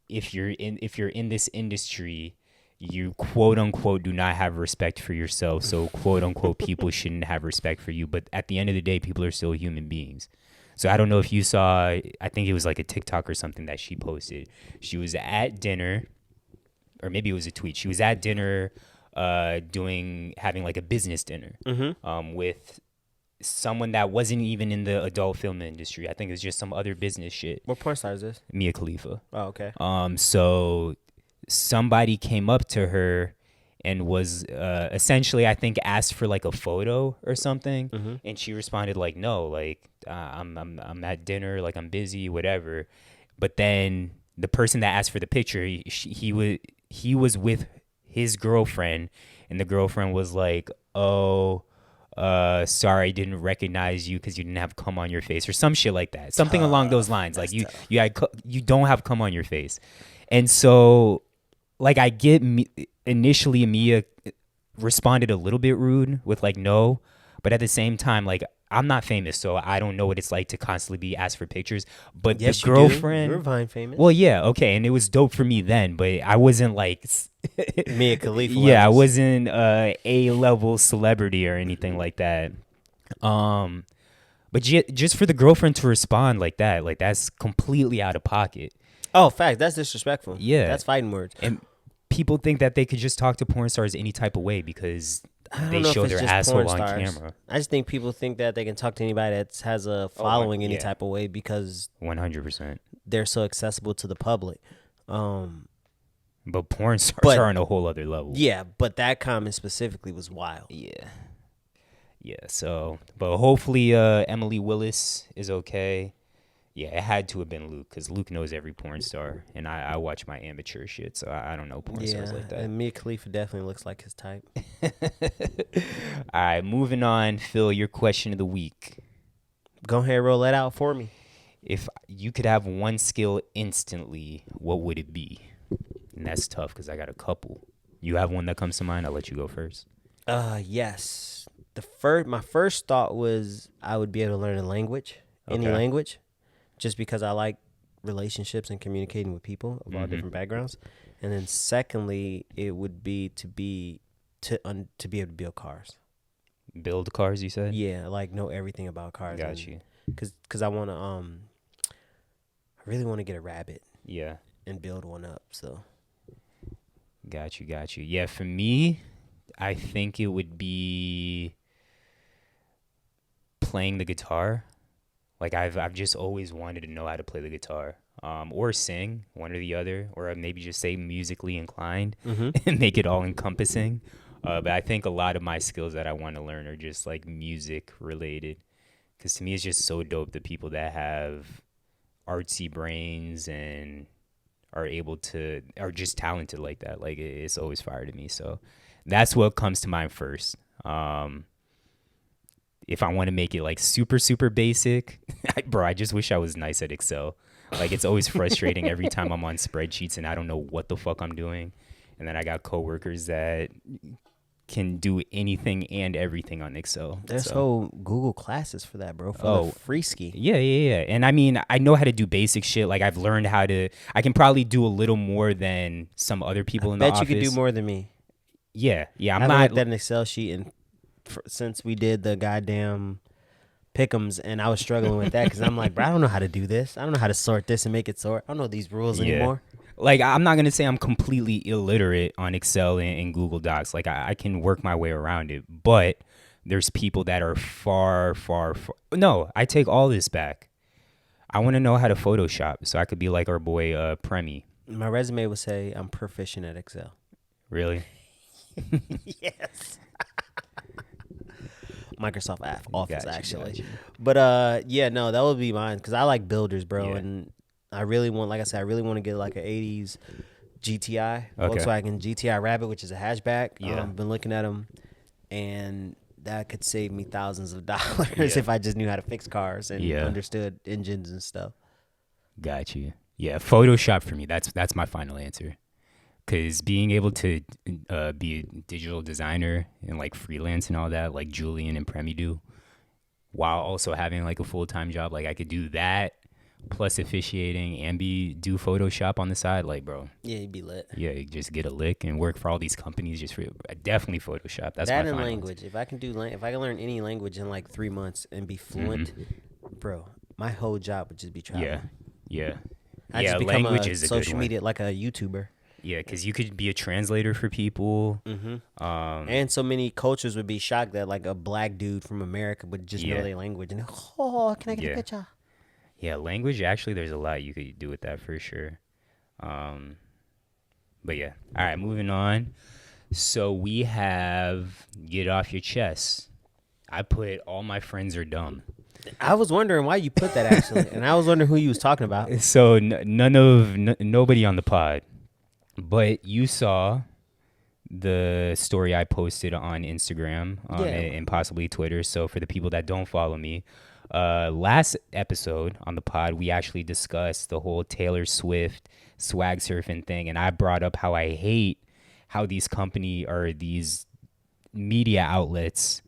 Speaker 1: if you're in this industry, you quote unquote do not have respect for yourself, so quote unquote people shouldn't have respect for you. But at the end of the day, people are still human beings. So I don't know if you saw, I think it was like a TikTok or something that she posted. She was at dinner, or maybe it was a tweet. She was at dinner, having like a business dinner, with someone that wasn't even in the adult film industry. I think it was just some other business shit.
Speaker 2: What porn star is this?
Speaker 1: Mia Khalifa.
Speaker 2: Oh, okay.
Speaker 1: So somebody came up to her and was essentially, I think, asked for like a photo or something, and she responded like, "No, like I'm at dinner, like I'm busy, whatever." But then the person that asked for the picture, he was with his girlfriend, and the girlfriend was like, "Oh, sorry, I didn't recognize you because you didn't have cum on your face," or some shit like that, something along those lines. Like you don't have cum on your face, and so like I get initially Mia responded a little bit rude with like no, but at the same time, like, I'm not famous, so I don't know what it's like to constantly be asked for pictures. But
Speaker 2: yes,
Speaker 1: the girlfriend,
Speaker 2: you're Vine famous.
Speaker 1: well, yeah, okay, and it was dope for me then, but I wasn't like
Speaker 2: Mia Khalifa.
Speaker 1: Yeah, I wasn't A-level celebrity or anything like that. But just for the girlfriend to respond like that, like, that's completely out of pocket.
Speaker 2: Oh, fact, that's disrespectful.
Speaker 1: Yeah,
Speaker 2: that's fighting words.
Speaker 1: And people think that they could just talk to porn stars any type of way because they show their asshole on camera.
Speaker 2: I just think people think that they can talk to anybody that has a following any type of way because
Speaker 1: 100%
Speaker 2: they're so accessible to the public.
Speaker 1: But porn stars are on a whole other level.
Speaker 2: Yeah, but that comment specifically was wild.
Speaker 1: Yeah. So, but hopefully Emily Willis is okay. Yeah, it had to have been Luke because Luke knows every porn star, and I watch my amateur shit, so I don't know porn stars like that.
Speaker 2: And Mia Khalifa definitely looks like his type.
Speaker 1: All right, moving on. Phil, your question of the week.
Speaker 2: Go ahead, roll that out for me.
Speaker 1: If you could have one skill instantly, what would it be? And that's tough because I got a couple. You have one that comes to mind? I'll let you go first.
Speaker 2: Yes. My first thought was I would be able to learn a language, any language. Just because I like relationships and communicating with people of all different backgrounds. And then secondly, it would be to be able to build cars.
Speaker 1: Build cars, you said?
Speaker 2: Yeah, like know everything about cars.
Speaker 1: Got you.
Speaker 2: Because I want to, I really want to get a rabbit.
Speaker 1: Yeah.
Speaker 2: And build one up, so.
Speaker 1: Got you. Yeah, for me, I think it would be playing the guitar. Like, I've just always wanted to know how to play the guitar, or sing, one or the other, or maybe just say musically inclined and make it all encompassing. But I think a lot of my skills that I want to learn are just like music related, because to me it's just so dope the people that have artsy brains and are just talented like that. Like, it's always fire to me. So that's what comes to mind first. If I want to make it like super, super basic, I just wish I was nice at Excel. Like, it's always frustrating every time I'm on spreadsheets and I don't know what the fuck I'm doing. And then I got coworkers that can do anything and everything on Excel.
Speaker 2: There's whole Google classes for that, bro. For the free ski.
Speaker 1: Yeah. And I mean, I know how to do basic shit. Like, I've learned I can probably do a little more than some other people in the office.
Speaker 2: I bet you could do more than me.
Speaker 1: Yeah.
Speaker 2: I'm not looked at an Excel sheet and since we did the goddamn pick'ems, and I was struggling with that because I'm like, bro, I don't know how to do this. I don't know how to sort this and make it sort. I don't know these rules anymore.
Speaker 1: Like, I'm not going to say I'm completely illiterate on Excel and Google Docs. Like, I can work my way around it. But there's people that are far. No, I take all this back. I want to know how to Photoshop so I could be like our boy Premi.
Speaker 2: My resume would say I'm proficient at Excel.
Speaker 1: Really?
Speaker 2: Yes. Microsoft Office,
Speaker 1: Gotcha,
Speaker 2: actually.
Speaker 1: gotcha.
Speaker 2: But yeah, no, that would be mine because I like builders, bro,
Speaker 1: Yeah.
Speaker 2: and I really want, like I said, I really want to get like an '80s GTI,
Speaker 1: Okay.
Speaker 2: Volkswagen GTI Rabbit, which is a hatchback.
Speaker 1: Yeah.
Speaker 2: Been looking at them, and that could save me thousands of dollars
Speaker 1: Yeah.
Speaker 2: if I just knew how to fix cars and
Speaker 1: Yeah.
Speaker 2: understood engines and stuff.
Speaker 1: Got you. Yeah, Photoshop for me. That's my final answer. Because being able to be a digital designer and like freelance and all that, like Julian and Premi do, while also having like a full-time job, like I could do that plus officiating and do Photoshop on the side. Like, bro,
Speaker 2: Yeah, you'd be lit.
Speaker 1: yeah, you just get a lick and work for all these companies just for definitely Photoshop. That's
Speaker 2: That
Speaker 1: my
Speaker 2: and
Speaker 1: final
Speaker 2: language. If I can learn any language in like 3 months and be fluent, bro, my whole job would just be
Speaker 1: answer.
Speaker 2: traveling.
Speaker 1: Yeah.
Speaker 2: I
Speaker 1: Yeah,
Speaker 2: just become
Speaker 1: language
Speaker 2: a
Speaker 1: is a good
Speaker 2: social
Speaker 1: one.
Speaker 2: media, like a YouTuber.
Speaker 1: Yeah, because you could be a translator for people.
Speaker 2: And so many cultures would be shocked that like a black dude from America would just know
Speaker 1: Yeah.
Speaker 2: their language. And oh, can I get
Speaker 1: Yeah.
Speaker 2: a picture?
Speaker 1: Yeah, language, actually, there's a lot you could do with that for sure. But yeah. All right, moving on. So we have Get Off Your Chest. I put All My Friends Are Dumb.
Speaker 2: I was wondering why you put that actually, and I was wondering who you was talking about.
Speaker 1: So nobody on the pod, but you saw the story I posted on Instagram and possibly Twitter. So for the people that don't follow me, last episode on the pod, we actually discussed the whole Taylor Swift swag surfing thing. And I brought up how I hate how these these media outlets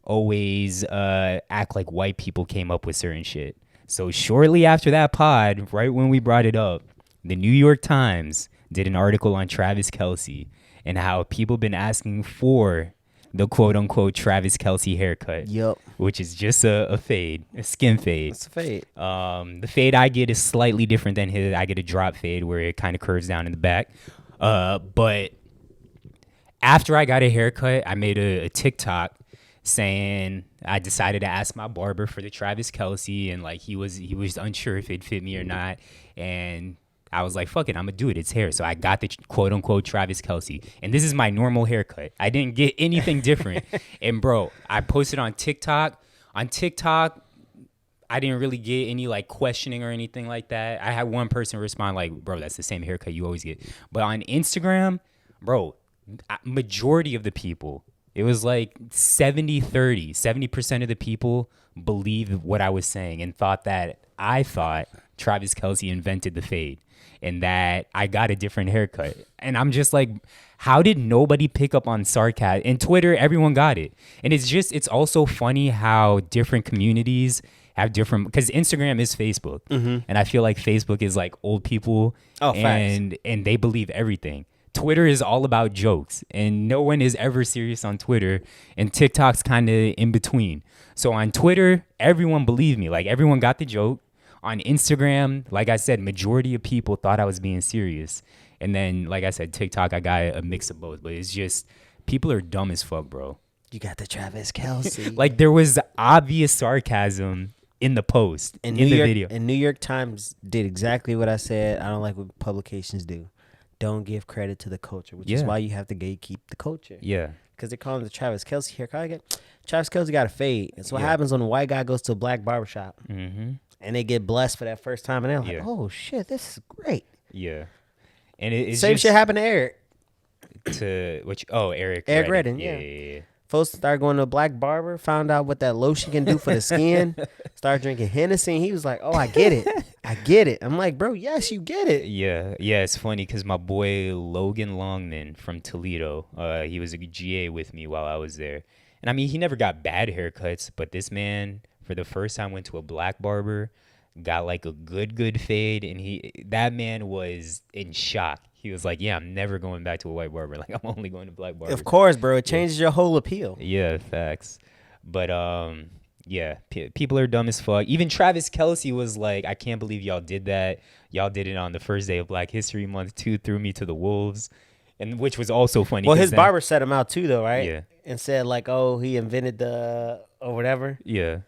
Speaker 1: always act like white people came up with certain shit. So shortly after that pod, right when we brought it up, the New York Times did an article on Travis Kelce and how people been asking for the quote-unquote Travis Kelce haircut.
Speaker 2: Yup.
Speaker 1: Which is just a fade, a skin fade.
Speaker 2: It's a fade.
Speaker 1: The fade I get is slightly different than his. I get a drop fade where it kind of curves down in the back. But after I got a haircut, I made a TikTok saying I decided to ask my barber for the Travis Kelce, and like he was unsure if it fit me or not, and I was like, fuck it, I'm gonna do it. It's hair. So I got the quote unquote Travis Kelce, and this is my normal haircut. I didn't get anything different. And bro, I posted on TikTok. On TikTok, I didn't really get any like questioning or anything like that. I had one person respond like, bro, that's the same haircut you always get. But on Instagram, bro, majority of the people, it was like 70-30. 70% of the people believed what I was saying and thought that I thought Travis Kelce invented the fade and that I got a different haircut. And I'm just like, how did nobody pick up on sarcasm? And Twitter, everyone got it. And it's also funny how different communities have different, because Instagram is Facebook. And I feel like Facebook is like old people and they believe everything. Twitter is all about jokes, and no one is ever serious on Twitter, and TikTok's kind of in between. So on Twitter, everyone believed me. Like, everyone got the joke. On Instagram, like I said, majority of people thought I was being serious. And then, like I said, TikTok, I got a mix of both. But it's just, people are dumb as fuck, bro.
Speaker 2: You got the Travis Kelce.
Speaker 1: Like, there was obvious sarcasm in the post, in the video.
Speaker 2: And New York Times did exactly what I said. I don't like what publications do. Don't give credit to the culture, which is why you have to gatekeep the culture.
Speaker 1: Yeah.
Speaker 2: Because they're calling the Travis Kelce haircut. Travis Kelce got a fade. That's what happens when a white guy goes to a black barbershop. And they get blessed for that first time. And they're like, oh, shit, this is great.
Speaker 1: Yeah. And it's
Speaker 2: same shit happened to Eric.
Speaker 1: Eric
Speaker 2: Redden. Yeah. Folks started going to a black barber, found out what that lotion can do for the skin, started drinking Hennessy, and he was like, oh, I get it. I get it. I'm like, bro, yes, you get it.
Speaker 1: Yeah, it's funny because my boy Logan Longman from Toledo, he was a GA with me while I was there. And I mean, he never got bad haircuts, but this man, for the first time, went to a black barber, got like a good fade, and that man was in shock. He was like, yeah, I'm never going back to a white barber. Like, I'm only going to black barbers.
Speaker 2: Of course, bro. It changes your whole appeal.
Speaker 1: Yeah, facts. But, people are dumb as fuck. Even Travis Kelce was like, I can't believe y'all did that. Y'all did it on the first day of Black History Month, too. Threw me to the wolves. And which was also funny.
Speaker 2: Well, his barber set him out, too, though, right?
Speaker 1: Yeah.
Speaker 2: And said, like, oh, he invented or whatever.
Speaker 1: Yeah.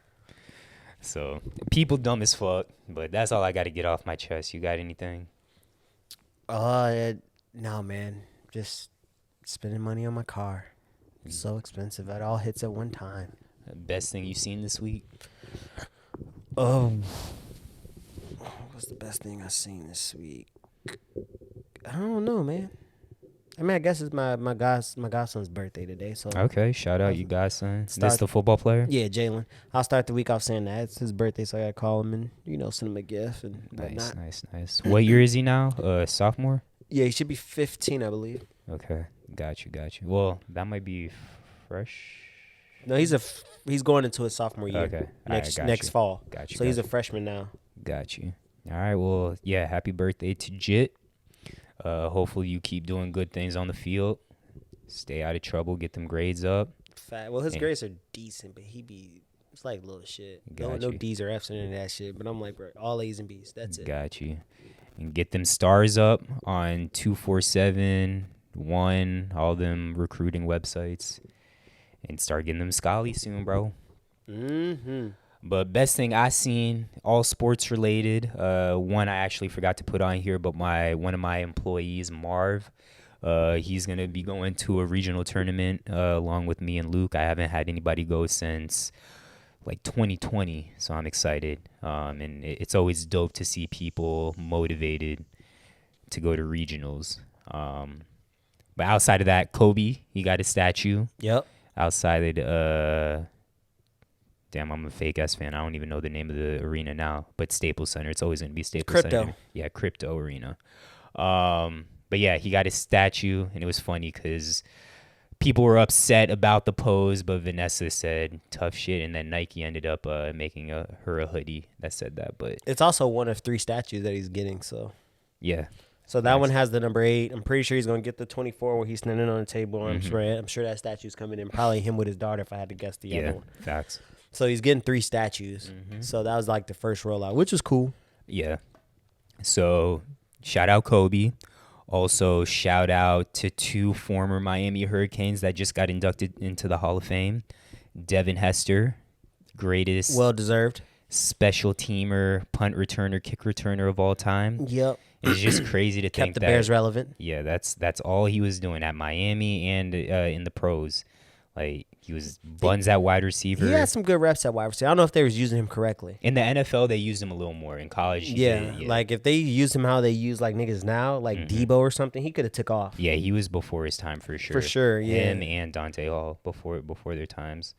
Speaker 1: So, people dumb as fuck. But that's all I got to get off my chest. You got anything?
Speaker 2: No, man. Just Spending money on my car. It's so expensive. It all hits at one time.
Speaker 1: Best thing you've seen this week?
Speaker 2: What's the best thing I've seen this week? I don't know, man. I mean, I guess it's my godson's birthday today. So
Speaker 1: Okay, shout out you godson.
Speaker 2: Start-
Speaker 1: This the football player?
Speaker 2: yeah, Jalen. I'll start the week off saying that it's his birthday, so I gotta call him and send him a gift and whatnot.
Speaker 1: Nice. What year is he now? Sophomore?
Speaker 2: Yeah, he should be 15, I believe.
Speaker 1: Okay, got you. Well, that might be fresh.
Speaker 2: No, he's going into his sophomore year.
Speaker 1: Okay,
Speaker 2: next fall.
Speaker 1: Got you.
Speaker 2: So he's a freshman now.
Speaker 1: Got you. All right. Well, yeah. Happy birthday to Jit. Hopefully you keep doing good things on the field. Stay out of trouble. Get them grades up.
Speaker 2: Well, his grades are decent, but it's like little shit. No D's or F's in that shit. But I'm like, bro, all A's and B's. That's it.
Speaker 1: Got you. And get them stars up on 247, 1, all them recruiting websites. And start getting them scholly soon, bro.
Speaker 2: Mm-hmm.
Speaker 1: But best thing I seen, all sports related. One I actually forgot to put on here, but one of my employees, Marv, he's gonna be going to a regional tournament along with me and Luke. I haven't had anybody go since like 2020, so I'm excited. And it's always dope to see people motivated to go to regionals. But outside of that, Kobe, he got a statue.
Speaker 2: Yep.
Speaker 1: Outside of damn, I'm a fake ass fan. I don't even know the name of the arena now, but Staples Center. It's always gonna be Staples Center. Yeah, Crypto Arena. But yeah, he got his statue, and it was funny because people were upset about the pose, but Vanessa said tough shit, and then Nike ended up making her a hoodie that said that. But
Speaker 2: it's also one of 3 statues that he's getting. So
Speaker 1: yeah.
Speaker 2: So that one has the number 8. I'm pretty sure he's gonna get the 24 where he's standing on the table. Mm-hmm. I'm sure that statue's coming in. Probably him with his daughter, if I had to guess the other one.
Speaker 1: Facts.
Speaker 2: So he's getting 3 statues. Mm-hmm. So that was like the first rollout, which was cool.
Speaker 1: Yeah. So shout out Kobe. Also shout out to 2 former Miami Hurricanes that just got inducted into the Hall of Fame. Devin Hester, greatest.
Speaker 2: Well-deserved.
Speaker 1: Special teamer, punt returner, kick returner of all time.
Speaker 2: Yep.
Speaker 1: It's just crazy to think
Speaker 2: that. Kept the Bears relevant.
Speaker 1: Yeah, that's all he was doing at Miami and in the pros. Like, he was buns at wide receiver.
Speaker 2: He had some good reps at wide receiver. I don't know if they was using him correctly.
Speaker 1: In the NFL, they used him a little more. In college,
Speaker 2: yeah. Like, if they used him how they use, like, niggas now, like Debo or something, he could have took off.
Speaker 1: Yeah, he was before his time for sure.
Speaker 2: For sure, yeah.
Speaker 1: Him and Dante Hall before their times.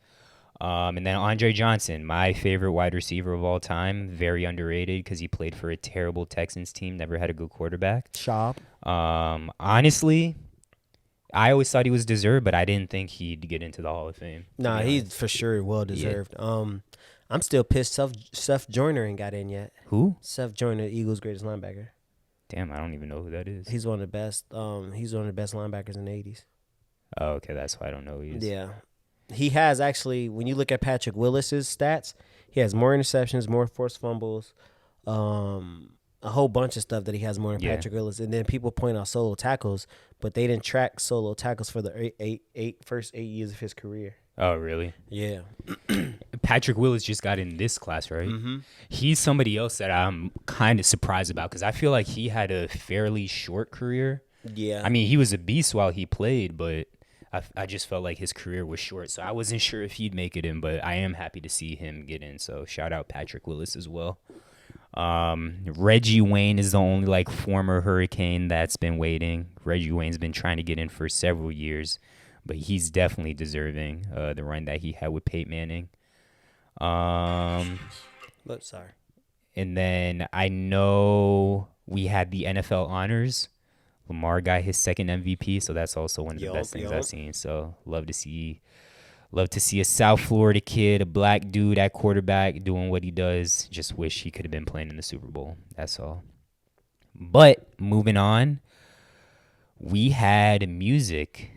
Speaker 1: And then Andre Johnson, my favorite wide receiver of all time. Very underrated because he played for a terrible Texans team. Never had a good quarterback.
Speaker 2: Shop.
Speaker 1: Honestly, I always thought he was deserved, but I didn't think he'd get into the Hall of Fame.
Speaker 2: Nah, he's for sure well deserved. Yeah. I'm still pissed Seth Joyner ain't got in yet.
Speaker 1: Who?
Speaker 2: Seth Joyner, Eagles' greatest linebacker.
Speaker 1: Damn, I don't even know who that is.
Speaker 2: He's one of the best. He's one of the best linebackers in the 80s.
Speaker 1: Oh, okay, that's why I don't know who he is.
Speaker 2: Yeah. He has actually, when you look at Patrick Willis's stats, he has more interceptions, more forced fumbles, a whole bunch of stuff that he has more than Patrick Willis. And then people point out solo tackles, but they didn't track solo tackles for the first 8 years of his career.
Speaker 1: Oh, really?
Speaker 2: Yeah.
Speaker 1: Patrick Willis just got in this class, right?
Speaker 2: Mm-hmm.
Speaker 1: He's somebody else that I'm kind of surprised about because I feel like he had a fairly short career.
Speaker 2: Yeah.
Speaker 1: I mean, he was a beast while he played, but I just felt like his career was short, so I wasn't sure if he'd make it in, but I am happy to see him get in, so shout out Patrick Willis as well. Reggie Wayne is the only former Hurricane that's been waiting. Reggie Wayne's been trying to get in for several years, but he's definitely deserving the run that he had with Peyton Manning.
Speaker 2: Sorry.
Speaker 1: And then I know we had the NFL honors. Lamar got his second MVP, so that's also one of the best things I've seen. So love to see a South Florida kid, a black dude at quarterback doing what he does. Just wish he could have been playing in the Super Bowl. That's all. But moving on, we had music.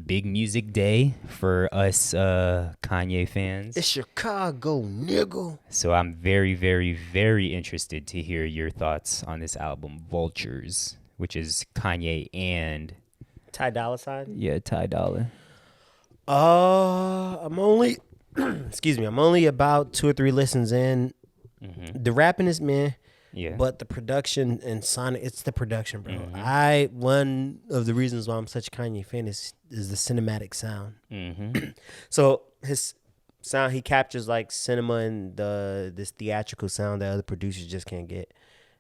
Speaker 1: Big music day for us Kanye fans.
Speaker 2: It's Chicago, nigga.
Speaker 1: So I'm very, very, very interested to hear your thoughts on this album, Vultures, which is Kanye and
Speaker 2: Ty Dolla $ign?
Speaker 1: Yeah, Ty Dolla.
Speaker 2: I'm only I'm only about 2 or 3 listens in. Mm-hmm. The rapping is meh.
Speaker 1: Yeah.
Speaker 2: But the production and Sonic, it's the production, bro. One of the reasons why I'm such a Kanye fan is the cinematic sound. So his sound, he captures like cinema and this theatrical sound that other producers just can't get.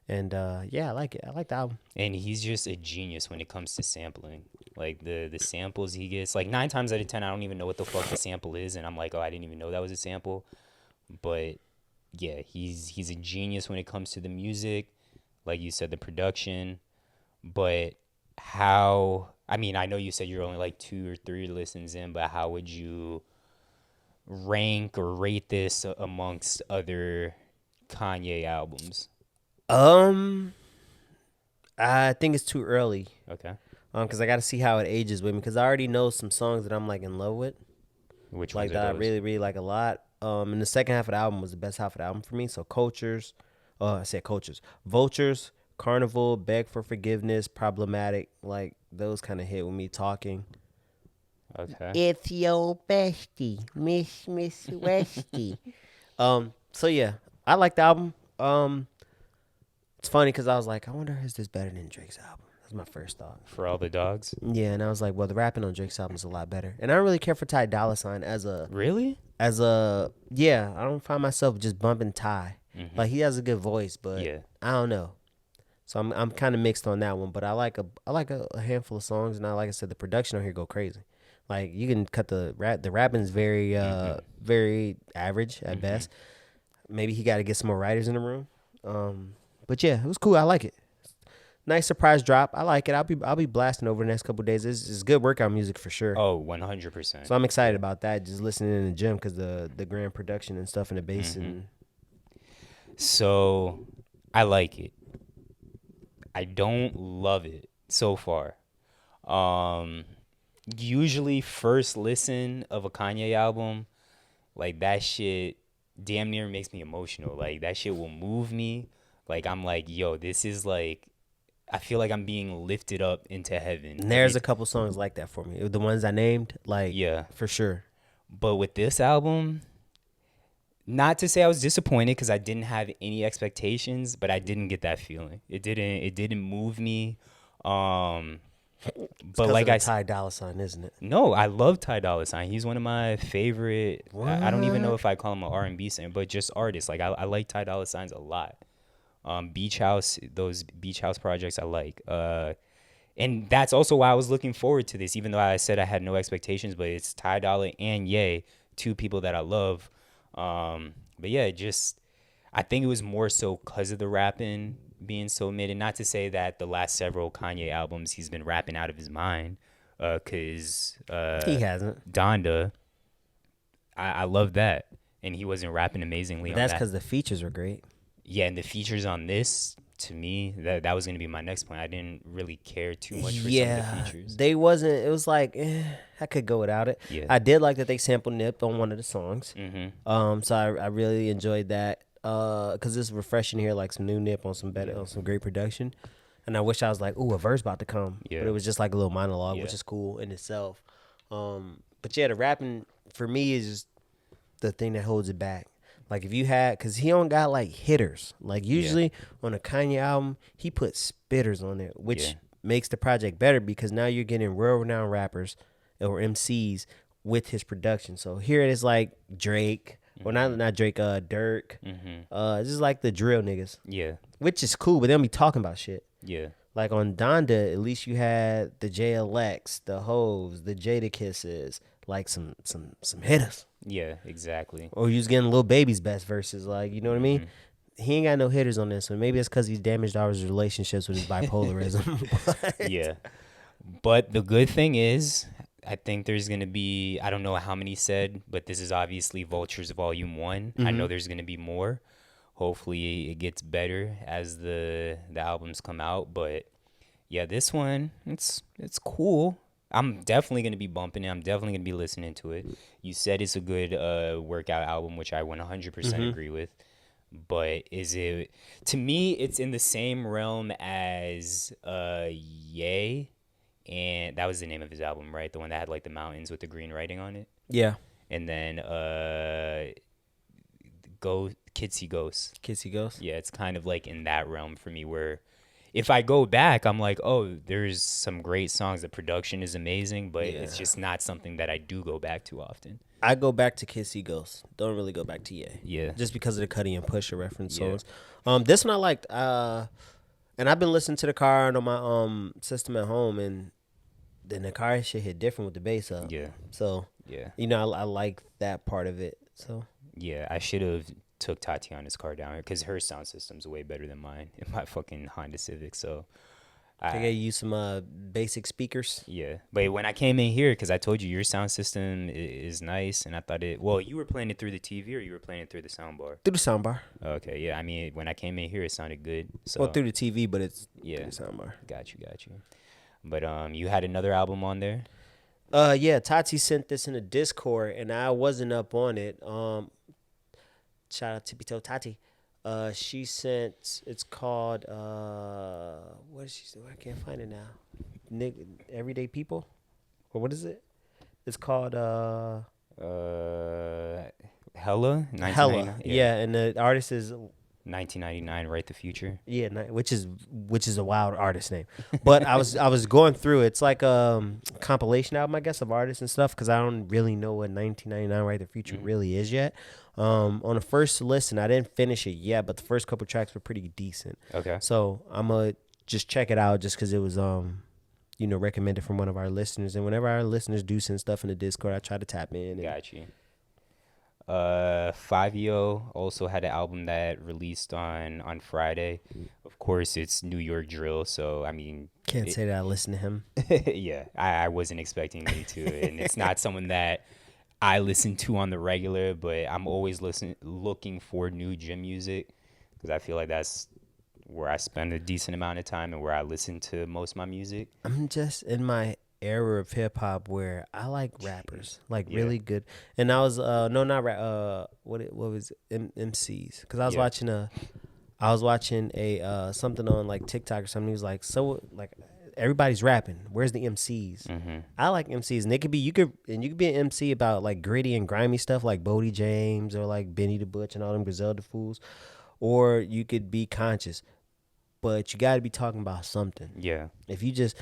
Speaker 2: And yeah, I like it. I like the album.
Speaker 1: And he's just a genius when it comes to sampling. Like the samples he gets, like 9 times out of 10, I don't even know what the fuck the sample is, and I'm like, oh, I didn't even know that was a sample. But yeah, he's a genius when it comes to the music, like you said, the production. But I mean, I know you said you're only like 2 or 3 listens in, but how would you rank or rate this amongst other Kanye albums?
Speaker 2: I think it's too early.
Speaker 1: Okay.
Speaker 2: Because I got to see how it ages with me. Because I already know some songs that I'm like in love with.
Speaker 1: Which
Speaker 2: like
Speaker 1: ones
Speaker 2: that
Speaker 1: are
Speaker 2: I
Speaker 1: those?
Speaker 2: really, really like a lot. And the second half of the album was the best half of the album for me. So Cultures, I said Cultures, Vultures, Carnival, Beg for Forgiveness, Problematic, like those kind of hit with me talking.
Speaker 1: Okay.
Speaker 2: It's your bestie, Miss Westy. So yeah, I like the album. It's funny because I was like, I wonder is this better than Drake's album? That's my first thought.
Speaker 1: For All the Dogs?
Speaker 2: Yeah, and I was like, well, the rapping on Drake's album is a lot better. And I don't really care for Ty Dolla $ign
Speaker 1: Really?
Speaker 2: yeah, I don't find myself just bumping Ty. Like he has a good voice, but
Speaker 1: Yeah.
Speaker 2: I don't know. So I'm kind of mixed on that one, but I like a handful of songs, and like I said, the production on here go crazy. Like you can cut the rapping is very very average at best. Maybe he got to get some more writers in the room. But yeah, it was cool. I like it. Nice surprise drop. I like it. I'll be blasting over the next couple of days. It's good workout music for sure.
Speaker 1: Oh, 100%.
Speaker 2: So I'm excited about that. Just listening in the gym because the grand production and stuff in the bass and.
Speaker 1: So I like it. I don't love it so far. Usually first listen of a Kanye album, like that shit damn near makes me emotional. Like that shit will move me. Like I'm like, yo, this is like, I feel like I'm being lifted up into heaven.
Speaker 2: And there's a couple songs like that for me. The ones I named, like,
Speaker 1: Yeah.
Speaker 2: for sure.
Speaker 1: But with this album, not to say I was disappointed because I didn't have any expectations, but I didn't get that feeling. It didn't move me. But like I said,
Speaker 2: Ty Dolla $ign, isn't it?
Speaker 1: no, I love Ty Dolla $ign. He's one of my favorite. I don't even know if I call him an R&B singer, but just artist. Like I like Ty Dolla $ign's a lot. Beach House, those Beach House projects I like. And that's also why I was looking forward to this, even though I said I had no expectations. But it's Ty Dolla and Ye, 2 people that I love. But yeah, I think it was more so because of the rapping being so mid, and not to say that the last several Kanye albums he's been rapping out of his mind, because
Speaker 2: He hasn't.
Speaker 1: Donda, I love that, and he wasn't rapping amazingly.
Speaker 2: But that's
Speaker 1: on that.
Speaker 2: because the features were great.
Speaker 1: Yeah, and the features on this, to me, that was gonna be my next point. I didn't really care too much for some of the features.
Speaker 2: They wasn't. It was like I could go without it.
Speaker 1: Yeah.
Speaker 2: I did like that they sampled Nip on one of the songs. So I really enjoyed that. Cause it's refreshing to hear like some new Nip on some great production. And I wish I was like, ooh, a verse about to come.
Speaker 1: Yeah.
Speaker 2: But it was just like a little monologue,
Speaker 1: Yeah.
Speaker 2: which is cool in itself. But yeah, the rapping for me is just the thing that holds it back. Like if you had, cause he don't got like hitters. Like usually on a Kanye album, he put spitters on there, which makes the project better because now you're getting world-renowned rappers or MCs with his production. So here it is like Drake, or not Drake, Dirk. It's just like the drill niggas.
Speaker 1: Yeah,
Speaker 2: Which is cool, but they don't be talking about shit.
Speaker 1: yeah,
Speaker 2: Like on Donda, at least you had the JLX, the Hoes, the Jada Kisses, like some hitters.
Speaker 1: yeah, exactly.
Speaker 2: Or you was getting Lil Baby's best verses, like, you know what I mean? He ain't got no hitters on this one. Maybe it's because he's damaged all his relationships with his bipolarism.
Speaker 1: Yeah, but the good thing is, I think there's gonna be, I don't know how many said, but this is obviously Vultures Volume 1. I know there's gonna be more. Hopefully it gets better as the albums come out. But yeah, this one, it's cool. I'm definitely gonna be bumping it. I'm definitely gonna be listening to it. You said it's a good workout album, which I 100% agree with. But is it, to me, it's in the same realm as Ye, and that was the name of his album, right? The one that had like the mountains with the green writing on it.
Speaker 2: Yeah.
Speaker 1: And then Kitsy Ghost.
Speaker 2: Kitsy Ghost.
Speaker 1: Yeah, it's kind of like in that realm for me where if I go back, I'm like, oh, there's some great songs. The production is amazing, but it's just not something that I do go back to often.
Speaker 2: I go back to Kitsy Ghost. Don't really go back to Ye.
Speaker 1: Yeah.
Speaker 2: Just because of the Cuddy and Pusha reference songs. This one I liked. And I've been listening to the car on my system at home, and then the car shit hit different with the bass up.
Speaker 1: Yeah.
Speaker 2: So you know, I like that part of it. So
Speaker 1: yeah, I should have took Tatiana's car down here because her sound system's way better than mine in my fucking Honda Civic. So
Speaker 2: I gave you some basic speakers.
Speaker 1: Yeah, but when I came in here, because I told you your sound system is nice, and I thought well, you were playing it through the TV or you were playing it through the soundbar?
Speaker 2: Through the soundbar.
Speaker 1: Okay, yeah. I mean, when I came in here, it sounded good. So
Speaker 2: well, through the TV, but it's through the soundbar.
Speaker 1: Got you. But you had another album on there.
Speaker 2: Yeah, Tati sent this in the Discord, and I wasn't up on it. Shout out to Pito Tati. She sent. It's called. What is she? I can't find it now. Everyday People, or what is it? It's called.
Speaker 1: Hella.
Speaker 2: Hella. Yeah, and the artist is
Speaker 1: 1999. Write the Future.
Speaker 2: Yeah, which is a wild artist name. But I was going through it. It's like a compilation album, I guess, of artists and stuff, because I don't really know what 1999 Write the Future really is yet. On the first listen, I didn't finish it yet, but the first couple tracks were pretty decent.
Speaker 1: Okay.
Speaker 2: So I'm gonna just check it out just because it was recommended from one of our listeners. And whenever our listeners do send stuff in the Discord, I try to tap in.
Speaker 1: Got you. 5EO also had an album that released on Friday. Of course, it's New York drill, so I mean,
Speaker 2: can't say that I listen to him.
Speaker 1: Yeah, I wasn't expecting you to, and it's not someone that I listen to on the regular, but I'm always looking for new gym music because I feel like that's where I spend a decent amount of time and where I listen to most of my music.
Speaker 2: I'm just in my era of hip hop where I like rappers, like really good. And I was not rap. What was it? MCs? Because I was watching a something on like TikTok or something. He was like, so like everybody's rapping. Where's the MCs? I like MCs, and it could be you could be an MC about like gritty and grimy stuff like Bodie James or like Benny the Butch and all them Griselda fools, or you could be conscious, but you got to be talking about something.
Speaker 1: Yeah.
Speaker 2: If you just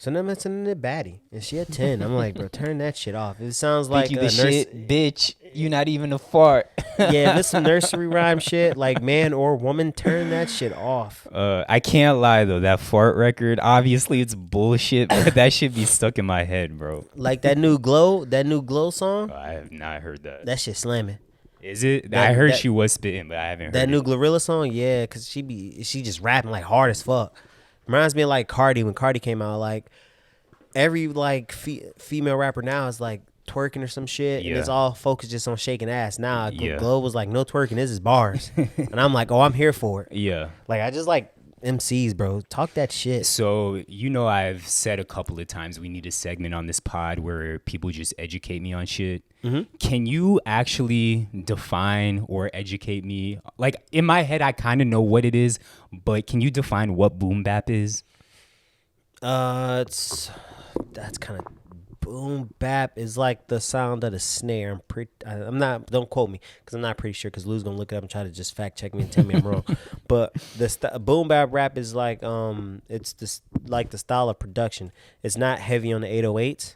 Speaker 2: so then I'm listening to Baddie, and she had 10. I'm like, bro, turn that shit off. It sounds like
Speaker 1: you the shit, bitch. You not even a fart.
Speaker 2: Yeah, if it's some nursery rhyme shit, like man or woman, turn that shit off.
Speaker 1: I can't lie though, that fart record, obviously it's bullshit, but that should be stuck in my head, bro.
Speaker 2: Like that new Glow song.
Speaker 1: Oh, I have not heard that.
Speaker 2: That shit slamming.
Speaker 1: Is it? I heard she was spitting, but I haven't heard
Speaker 2: that new Glorilla song. Yeah, cause she just rapping like hard as fuck. Reminds me of like Cardi when Cardi came out. Like every like female rapper now is like twerking or some shit, and it's all focused just on shaking ass. Now Glow was like, no twerking, this is bars, and I'm like, oh, I'm here for it.
Speaker 1: Yeah,
Speaker 2: like I just like MCs, bro. Talk that shit.
Speaker 1: So I've said a couple of times we need a segment on this pod where people just educate me on shit. Can you actually define or educate me? Like in my head, I kind of know what it is, but can you define what boom bap is?
Speaker 2: That's kind of boom bap is like the sound of the snare. I'm not. Don't quote me because I'm not pretty sure. Because Lou's gonna look it up and try to just fact check me and tell me I'm wrong. But the boom bap rap is like it's this like the style of production. It's not heavy on the 808s.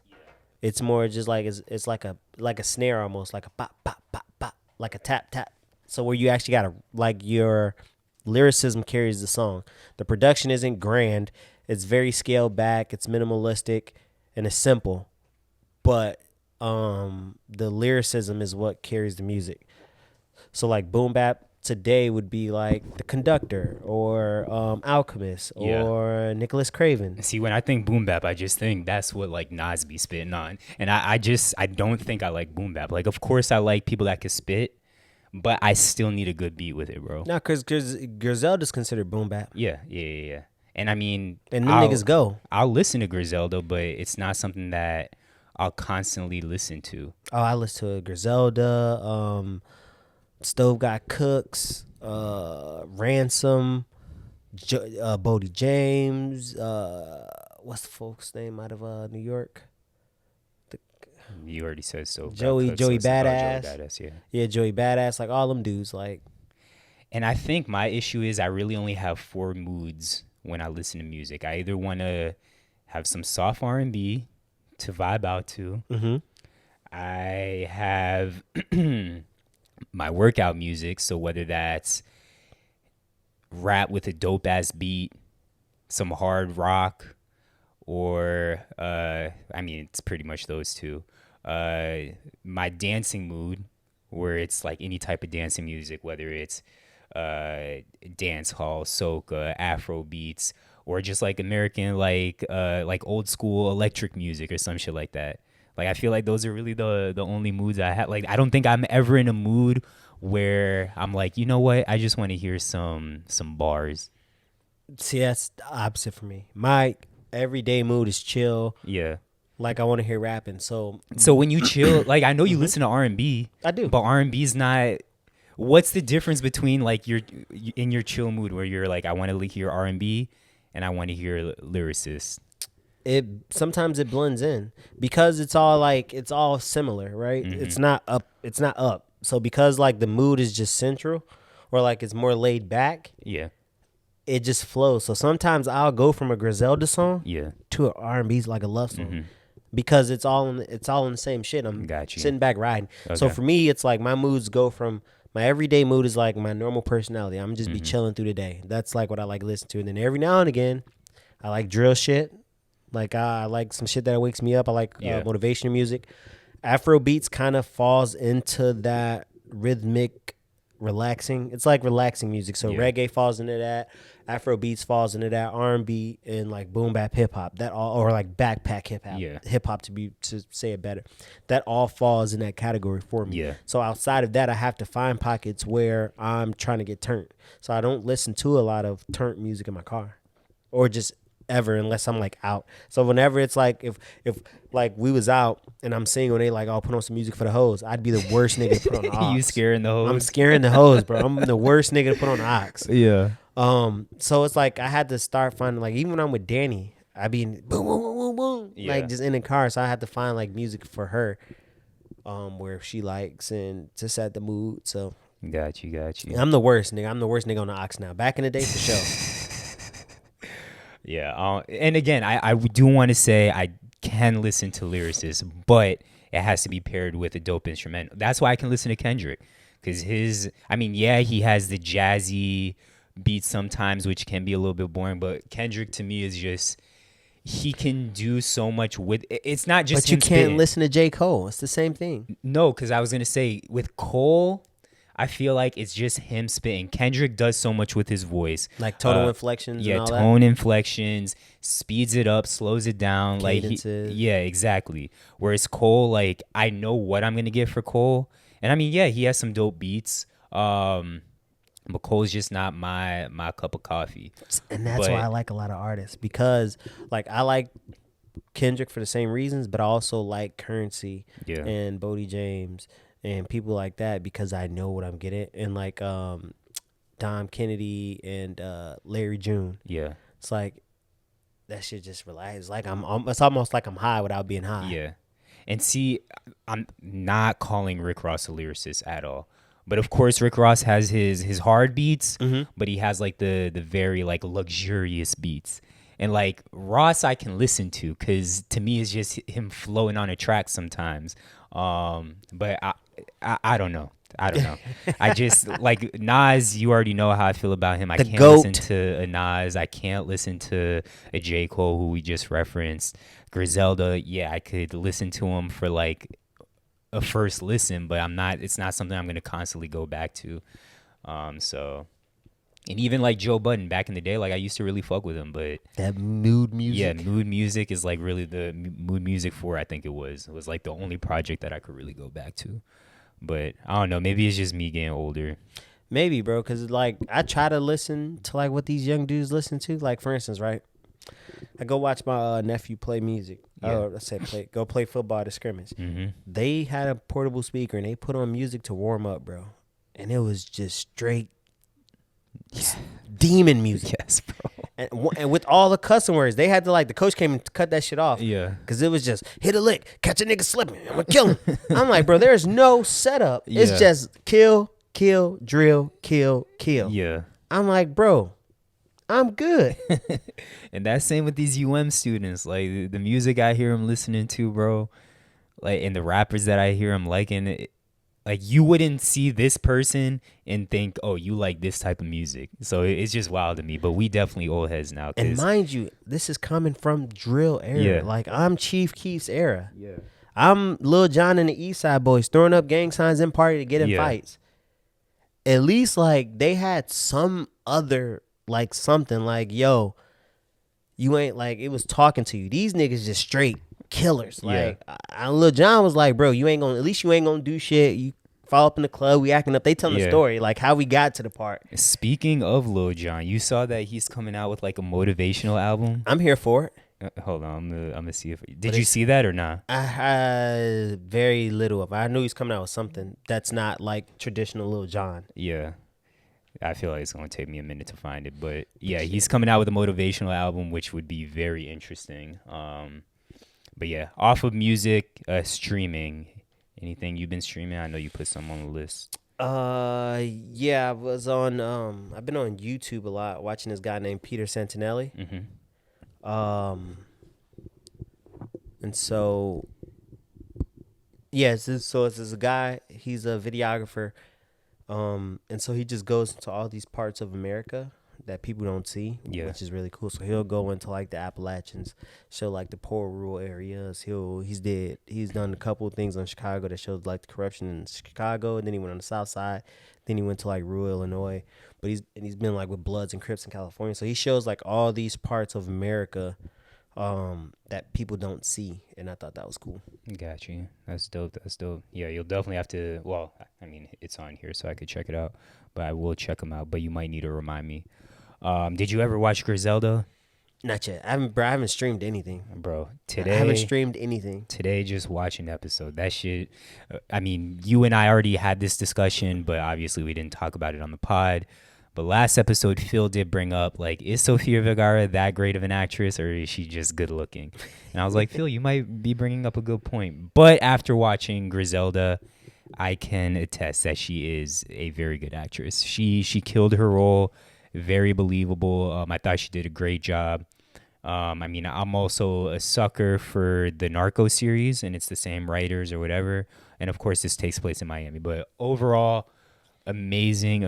Speaker 2: It's more just like it's like a snare almost, like a pop pop pop pop, like a tap tap. So where you actually gotta like your lyricism carries the song. The production isn't grand. It's very scaled back. It's minimalistic and it's simple, but the lyricism is what carries the music. So like boom bap today would be like The Conductor or Alchemist or Nicholas Craven.
Speaker 1: See, when I think boom bap, I just think that's what like Nas be spitting on, and I don't think I like boom bap. Like, of course I like people that can spit, but I still need a good beat with it, bro.
Speaker 2: No, because Griselda's considered boom bap.
Speaker 1: Yeah. And I mean,
Speaker 2: and them niggas go.
Speaker 1: I'll listen to Griselda, but it's not something that I'll constantly listen to.
Speaker 2: Oh, I listen to Griselda. Stove Got Cooks, Ransom, Bodie James. What's the folks' name out of New York?
Speaker 1: You already said so.
Speaker 2: Joey Badass.
Speaker 1: Joey Badass,
Speaker 2: yeah, Joey Badass. Like all them dudes. Like
Speaker 1: And I think my issue is I really only have 4 moods when I listen to music. I either want to have some soft R&B to vibe out to.
Speaker 2: Mm-hmm.
Speaker 1: I have my workout music, so whether that's rap with a dope ass beat, some hard rock, or it's pretty much those two. My dancing mood, where it's like any type of dancing music, whether it's dance hall, soca, Afro beats, or just like American like old school electric music or some shit like that. Like I feel like those are really the only moods I have. Like I don't think I'm ever in a mood where I'm like, you know what, I just want to hear some bars.
Speaker 2: See, that's the opposite for me. My everyday mood is chill.
Speaker 1: Yeah.
Speaker 2: Like I want to hear rapping. So
Speaker 1: when you chill, like I know you listen to R&B.
Speaker 2: I do.
Speaker 1: But R&B is not. What's the difference between like you're in your chill mood where you're like I want to hear R&B and I want to hear lyricists?
Speaker 2: It sometimes it blends in because it's all similar, right?
Speaker 1: Mm-hmm.
Speaker 2: It's not up. So because like the mood is just central or like it's more laid back,
Speaker 1: Yeah.
Speaker 2: it just flows. So sometimes I'll go from a Griselda song to an R&B like a love song.
Speaker 1: Mm-hmm.
Speaker 2: Because it's all in the same shit. I'm sitting back riding. Okay. So for me, it's like my moods go from my everyday mood is like my normal personality. I'm just be chilling through the day. That's like what I like to listen to. And then every now and again, I like drill shit. Like I like some shit that wakes me up. I like motivational music. Afro beats kind of falls into that rhythmic, relaxing. It's like relaxing music. So reggae falls into that. Afro beats falls into that. R&B and like boom bap hip hop. That all or like backpack hip hop.
Speaker 1: Yeah.
Speaker 2: Hip hop to say it better. That all falls in that category for me.
Speaker 1: Yeah.
Speaker 2: So outside of that, I have to find pockets where I'm trying to get turned. So I don't listen to a lot of turned music in my car, or just ever unless I'm like out. So whenever it's like if like we was out and I'm single and they like, I'll put on some music for the hoes, I'd be the worst nigga to put on the aux.
Speaker 1: You scaring the hoes?
Speaker 2: I'm scaring the hoes, bro. I'm the worst nigga to put on the aux.
Speaker 1: Yeah.
Speaker 2: So it's like I had to start finding like even when I'm with Danny, I be boom boom boom boom boom like just in the car. So I had to find like music for her, where she likes and to set the mood. So
Speaker 1: got you.
Speaker 2: I'm the worst nigga. I'm the worst nigga on the aux now. Back in the day for sure.
Speaker 1: Yeah, and again, I do want to say I can listen to lyricists, but it has to be paired with a dope instrumental. That's why I can listen to Kendrick, because he has the jazzy beats sometimes, which can be a little bit boring, but Kendrick to me is just, he can do so much with it. It's not just
Speaker 2: but you
Speaker 1: him
Speaker 2: can't
Speaker 1: spitting.
Speaker 2: listen to J. Cole. It's the same thing.
Speaker 1: No, because I was going to say, with Cole, I feel like it's just him spitting. Kendrick does so much with his voice.
Speaker 2: Like tonal inflections and all that?
Speaker 1: Yeah, tone inflections, speeds it up, slows it down.
Speaker 2: Cadences.
Speaker 1: Yeah, exactly. Whereas Cole, like, I know what I'm going to get for Cole. And I mean, yeah, he has some dope beats. But Cole's just not my cup of coffee.
Speaker 2: And that's why I like a lot of artists. Because, like, I like Kendrick for the same reasons, but I also like Currency and Bodie James and people like that because I know what I'm getting. And like Dom Kennedy and Larry June.
Speaker 1: Yeah.
Speaker 2: It's like that shit just relax. Like it's almost like I'm high without being high.
Speaker 1: Yeah. And see, I'm not calling Rick Ross a lyricist at all. But of course Rick Ross has his hard beats, but he has like the very like luxurious beats. And like Ross I can listen to because to me it's just him flowing on a track sometimes. But I don't know. I just like Nas. You already know how I feel about him. I can't listen to a Nas. I can't listen to a J. Cole, who we just referenced. Griselda. Yeah, I could listen to him for like a first listen, but it's not something I'm going to constantly go back to. So, and even like Joe Budden back in the day, like I used to really fuck with him, but
Speaker 2: that mood music.
Speaker 1: Yeah, mood music is like really the mood music for, I think it was like the only project that I could really go back to. But I don't know, maybe it's just me getting older.
Speaker 2: Maybe, bro, because like I try to listen to like what these young dudes listen to. Like for instance, right? I go watch my nephew play music. Go play football at a scrimmage. Mm-hmm. They had a portable speaker and they put on music to warm up, bro. And it was just straight demon music.
Speaker 1: Yes, bro.
Speaker 2: And with all the cussing words, they had to like, the coach came and cut that shit off.
Speaker 1: Yeah.
Speaker 2: Because it was just, hit a lick, catch a nigga slipping, I'm going to kill him. I'm like, bro, there's no setup. It's just kill, kill, drill, kill, kill.
Speaker 1: Yeah.
Speaker 2: I'm like, bro, I'm good.
Speaker 1: And that's same with these students. Like the music I hear them listening to, bro, like, and the rappers that I hear them liking, like you wouldn't see this person and think, oh, you like this type of music. So it's just wild to me. But we definitely old heads now.
Speaker 2: And mind you, this is coming from drill era.
Speaker 1: Yeah.
Speaker 2: Like I'm Chief Keef's era.
Speaker 1: Yeah.
Speaker 2: I'm Lil Jon and the East Side Boys throwing up gang signs in party to get in fights. At least like they had some other like something like, yo, you ain't like, it was talking to you. These niggas just straight killers. Like Lil Jon was like, bro, you ain't gonna, at least you ain't gonna do shit. You fall up in the club, we acting up. They telling the story, like how we got to the part.
Speaker 1: Speaking of Lil Jon, you saw that he's coming out with like a motivational album?
Speaker 2: I'm here for it.
Speaker 1: Hold on, I'm gonna see if did you see that or not?
Speaker 2: I had very little of it. I knew he's coming out with something that's not like traditional Lil Jon.
Speaker 1: Yeah. I feel like it's gonna take me a minute to find it, but yeah, he's coming out with a motivational album, which would be very interesting. But yeah, off of music, streaming. Anything you've been streaming? I know you put some on the list.
Speaker 2: Yeah, I was on. I've been on YouTube a lot, watching this guy named Peter Santenelli.
Speaker 1: Mm-hmm.
Speaker 2: And so, yes, so it's a guy. He's a videographer. And so he just goes into all these parts of America that people don't see, which is really cool. So he'll go into like the Appalachians, show like the poor rural areas. He's done a couple of things on Chicago that shows like the corruption in Chicago. And then he went on the South Side. Then he went to like rural Illinois. But he's been like with Bloods and Crips in California. So he shows like all these parts of America that people don't see, and I thought that was cool.
Speaker 1: Got you. That's dope. Yeah, you'll definitely have to. Well, I mean, it's on here, so I could check it out. But I will check them out. But you might need to remind me. Did you ever watch Griselda?
Speaker 2: Not yet. I haven't streamed anything,
Speaker 1: bro. Today
Speaker 2: I haven't streamed anything.
Speaker 1: Today, just watching the episode. That shit. I mean, you and I already had this discussion, but obviously we didn't talk about it on the pod. But last episode, Phil did bring up, like, is Sofia Vergara that great of an actress, or is she just good looking? And I was like, Phil, you might be bringing up a good point. But after watching Griselda, I can attest that she is a very good actress. She killed her role, very believable. I thought she did a great job. I mean, I'm also a sucker for the Narco series, and it's the same writers or whatever. And, of course, this takes place in Miami. But overall, amazing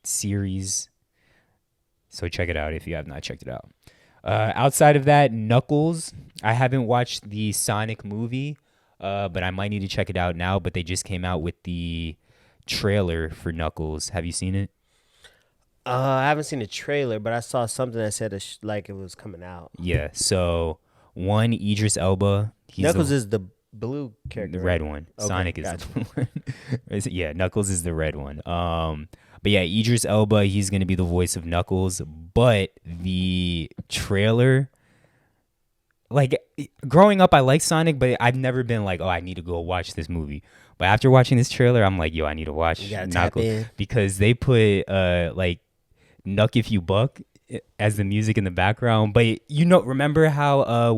Speaker 1: series. So check it out if you have not checked it out. Outside of that, Knuckles. I haven't watched the Sonic movie, but I might need to check it out now. But they just came out with the trailer for Knuckles. Have you seen it?
Speaker 2: I haven't seen the trailer, but I saw something that said like it was coming out.
Speaker 1: Yeah. So one, Idris Elba.
Speaker 2: Knuckles is the blue character.
Speaker 1: The red one. Okay, Sonic is the blue one. Yeah, Knuckles is the red one. But yeah, Idris Elba, he's going to be the voice of Knuckles. But the trailer, like, growing up, I liked Sonic, but I've never been like, oh, I need to go watch this movie. But after watching this trailer, I'm like, yo, I need to watch Knuckles. Because they put, like, Knuck If You Buck as the music in the background. But, remember how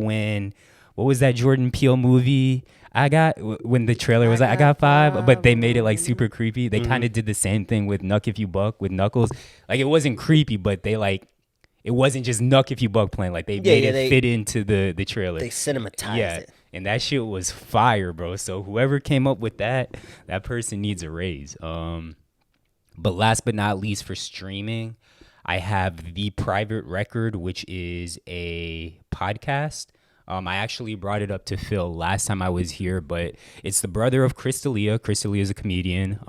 Speaker 1: what was that Jordan Peele movie when the trailer was like, I got 5, but they made it like super creepy. They kind of did the same thing with Knuck If You Buck with Knuckles. Like, it wasn't creepy, but they like, it wasn't just Knuck If You Buck playing. Like, they made it fit into the trailer.
Speaker 2: They cinematized it.
Speaker 1: And that shit was fire, bro. So whoever came up with that person needs a raise. But last but not least, for streaming, I have The Private Record, which is a podcast. I actually brought it up to Phil last time I was here, but it's the brother of Chris D'Elia. Chris D'Elia is a comedian.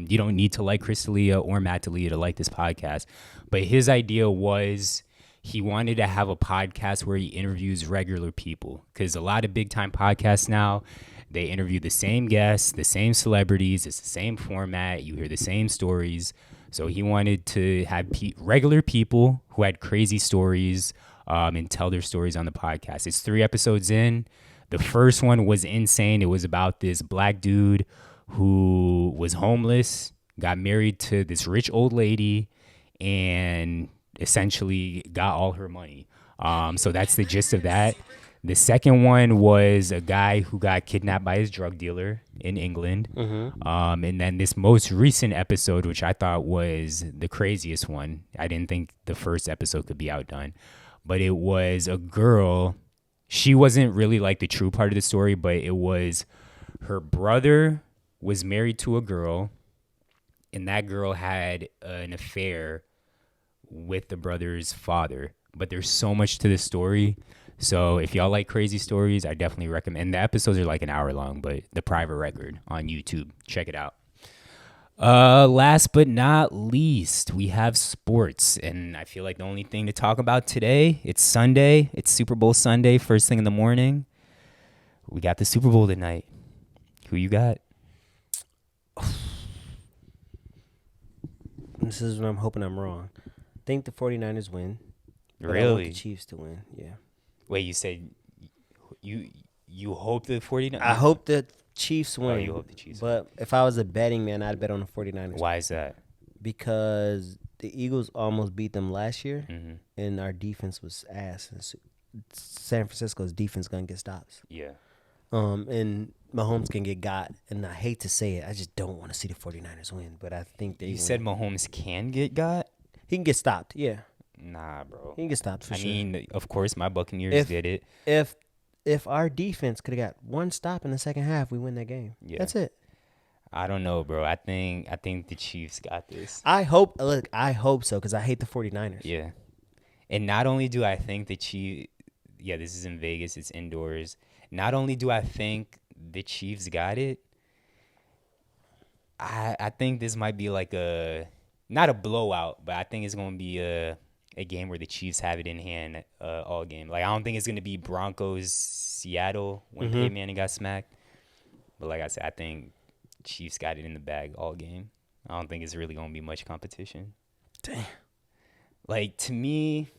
Speaker 1: You don't need to like Chris D'Elia or Matt D'Elia to like this podcast. But his idea was he wanted to have a podcast where he interviews regular people, because a lot of big-time podcasts now, they interview the same guests, the same celebrities. It's the same format. You hear the same stories. So he wanted to have regular people who had crazy stories and tell their stories on the podcast. It's 3 episodes in. The first one was insane. It was about this black dude who was homeless, got married to this rich old lady, and essentially got all her money. So that's the gist of that. The second one was a guy who got kidnapped by his drug dealer in England. And then this most recent episode, which I thought was the craziest one. I didn't think the first episode could be outdone. But it was a girl. She wasn't really like the true part of the story, but it was her brother was married to a girl, and that girl had an affair with the brother's father. But there's so much to the story. So if y'all like crazy stories, I definitely recommend. And the episodes are like an hour long, but The Private Record on YouTube. Check it out. Last but not least, we have sports. And I feel like the only thing to talk about today, it's Sunday. It's Super Bowl Sunday, first thing in the morning. We got the Super Bowl tonight. Who you got?
Speaker 2: This is when I'm hoping I'm wrong. I think the 49ers win.
Speaker 1: Really?
Speaker 2: I want the Chiefs to win, yeah.
Speaker 1: Wait, you said you hope the 49ers?
Speaker 2: I hope the Chiefs win.
Speaker 1: Oh, you hope the Chiefs
Speaker 2: win. But if I was a betting man, I'd bet on the 49ers.
Speaker 1: Why is that?
Speaker 2: Because the Eagles almost beat them last year, and our defense was ass. San Francisco's defense going to get stops.
Speaker 1: Yeah.
Speaker 2: And Mahomes can get got. And I hate to say it, I just don't want to see the 49ers win. But I think they
Speaker 1: said Mahomes can get got?
Speaker 2: He can get stopped, yeah.
Speaker 1: Nah, bro.
Speaker 2: He can get stopped for sure.
Speaker 1: I mean, of course, my Buccaneers did it.
Speaker 2: If our defense could have got one stop in the second half, we win that game. Yeah. That's it.
Speaker 1: I don't know, bro. I think the Chiefs got this.
Speaker 2: I hope so, because I hate the 49ers.
Speaker 1: Yeah. And not only do I think the Chiefs, this is in Vegas, it's indoors. Not only do I think the Chiefs got it, I think this might be like not a blowout, but I think it's going to be a game where the Chiefs have it in hand all game. Like, I don't think it's going to be Broncos-Seattle when Peyton Manning got smacked. But like I said, I think Chiefs got it in the bag all game. I don't think it's really going to be much competition.
Speaker 2: Damn.
Speaker 1: Like, to me,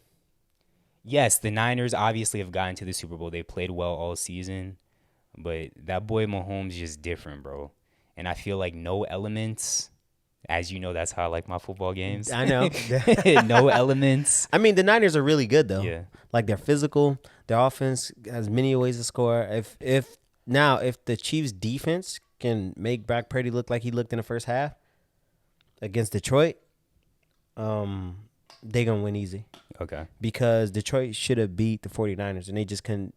Speaker 1: yes, the Niners obviously have gotten to the Super Bowl. They played well all season. But that boy Mahomes is just different, bro. And I feel like no elements... As you know, that's how I like my football games.
Speaker 2: I know.
Speaker 1: No elements.
Speaker 2: I mean, the Niners are really good, though.
Speaker 1: Yeah.
Speaker 2: Like, they're physical. Their offense has many ways to score. If the Chiefs' defense can make Brock Purdy look like he looked in the first half against Detroit, they're going to win easy.
Speaker 1: Okay.
Speaker 2: Because Detroit should have beat the 49ers, and they just couldn't.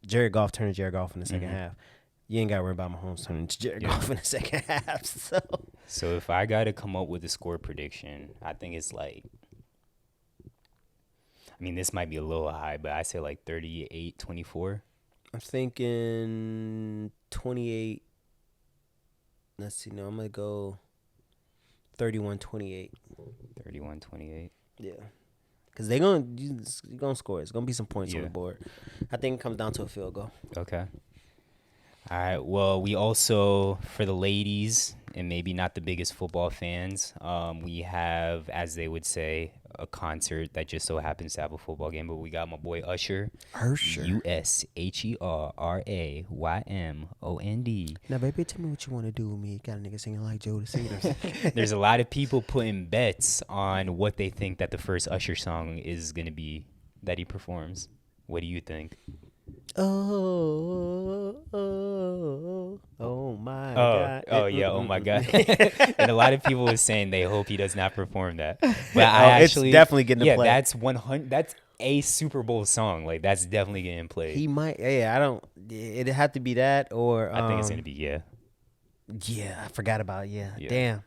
Speaker 2: Jared Goff turned Jared Goff in the second half. You ain't got to worry about Mahomes turning to Jared Goff in the second half.
Speaker 1: So if I got to come up with a score prediction, I think it's like, I mean, this might be a little high, but I say like 38-24.
Speaker 2: I'm thinking 28. Let's see. No, I'm going to go 31-28.
Speaker 1: 31-28.
Speaker 2: Yeah. Because you're gonna score. It's going to be some points on the board. I think it comes down to a field goal.
Speaker 1: Okay. All right. Well, we also, for the ladies, and maybe not the biggest football fans, we have, as they would say, a concert that just so happens to have a football game. But we got my boy Usher. USHERAYYMOND.
Speaker 2: Now, baby, tell me what you want to do with me. You got a nigga singing like Joe the Cedars.
Speaker 1: There's a lot of people putting bets on what they think that the first Usher song is going to be that he performs. What do you think?
Speaker 2: Oh my God.
Speaker 1: Oh yeah, oh my God. And a lot of people were saying they hope he does not perform that. But I actually,
Speaker 2: it's definitely getting to play.
Speaker 1: That's 100. That's a Super Bowl song. Like, that's definitely getting played.
Speaker 2: He might. Yeah, I don't. It'd have to be that, or
Speaker 1: I think it's gonna be Yeah,
Speaker 2: I forgot about yeah. Damn.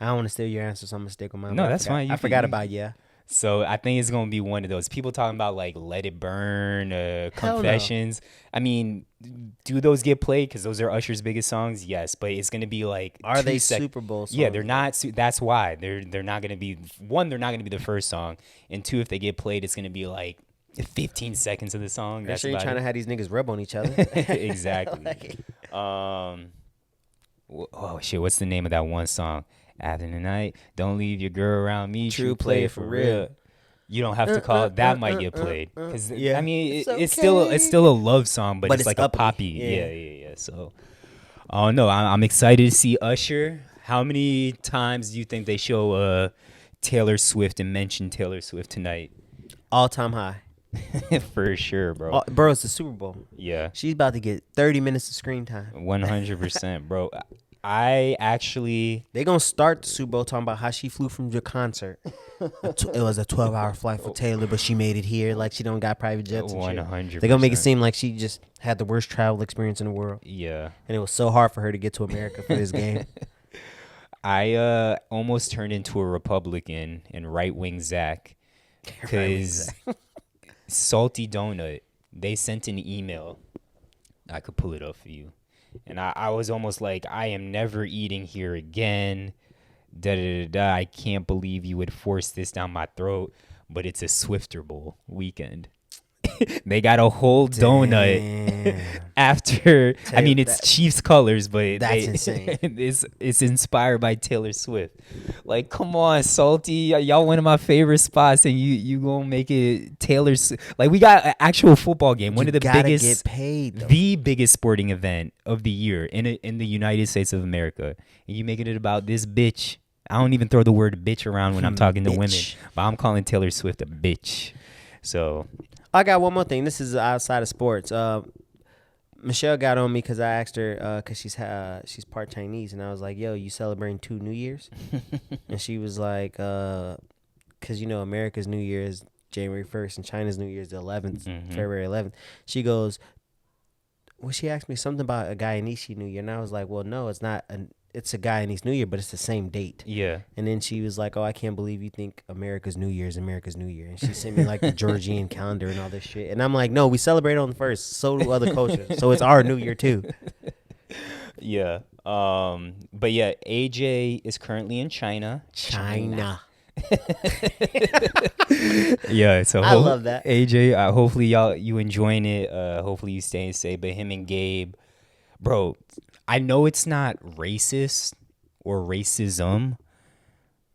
Speaker 2: I don't want to steal your answer, so I'm gonna stick with mine.
Speaker 1: No, that's fine.
Speaker 2: I forgot about Yeah.
Speaker 1: So I think it's gonna be one of those people talking about like Let It Burn, Confessions. No. I mean, do those get played? Because those are Usher's biggest songs. Yes, but it's gonna be like,
Speaker 2: are they Super Bowl songs?
Speaker 1: Yeah, they're not. That's why they're not gonna be one. They're not gonna be the first song, and two, if they get played, it's gonna be like 15 seconds of the song.
Speaker 2: That's sure you're trying to have these niggas rub on each other.
Speaker 1: Exactly. Oh shit! What's the name of that one song? After the night, don't leave your girl around me. True play for real. You don't have to call it. That might get played. Cause I mean, it's still a love song, but it's like uppity. A poppy. Yeah. So, oh no, I'm excited to see Usher. How many times do you think they show Taylor Swift and mention Taylor Swift tonight?
Speaker 2: All time high.
Speaker 1: For sure, bro.
Speaker 2: Bro, it's the Super Bowl.
Speaker 1: Yeah.
Speaker 2: She's about to get 30 minutes of screen time.
Speaker 1: 100%, bro. I actually...
Speaker 2: They going to start the Super Bowl talking about how she flew from your concert. It was a 12-hour flight for Taylor, but she made it here like she don't got private jets and
Speaker 1: 100%.
Speaker 2: shit. They're going to make it seem like she just had the worst travel experience in the world.
Speaker 1: Yeah.
Speaker 2: And it was so hard for her to get to America for this game.
Speaker 1: I almost turned into a Republican and right-wing Zach because Salty Donut, they sent an email. I could pull it up for you. And I was almost like, I am never eating here again. Da-da-da-da. I can't believe you would force this down my throat. But it's a Swifter Bowl weekend. They got a whole donut after. I mean, it's Chiefs colors, but
Speaker 2: that's insane.
Speaker 1: It's inspired by Taylor Swift. Like, come on, Salty, y'all one of my favorite spots, and you gonna make it Taylor Swift. Like, we got an actual football game, one of the biggest,
Speaker 2: get paid,
Speaker 1: the biggest sporting event of the year in the United States of America, and you making it about this bitch. I don't even throw the word bitch around when I'm talking to women, but I'm calling Taylor Swift a bitch. So.
Speaker 2: I got one more thing. This is outside of sports. Michelle got on me because I asked her because she's part Chinese, and I was like, "Yo, you celebrating 2 New Years?" And she was like, "Because America's New Year is January 1st, and China's New Year is the 11th, February 11th." She goes, "Well, she asked me something about a Guyanese New Year," and I was like, "Well, no, it's not. It's a Guyanese New Year, but it's the same date."
Speaker 1: Yeah.
Speaker 2: And then she was like, "Oh, I can't believe you think America's New Year is America's New Year." And she sent me like the Georgian calendar and all this shit. And I'm like, "No, we celebrate on the 1st. So do other cultures. So it's our New Year too."
Speaker 1: Yeah. But yeah, AJ is currently in China.
Speaker 2: China.
Speaker 1: Yeah. So
Speaker 2: I love that.
Speaker 1: AJ, hopefully you enjoying it. Hopefully you staying safe. But him and Gabe, bro, I know it's not racist or racism,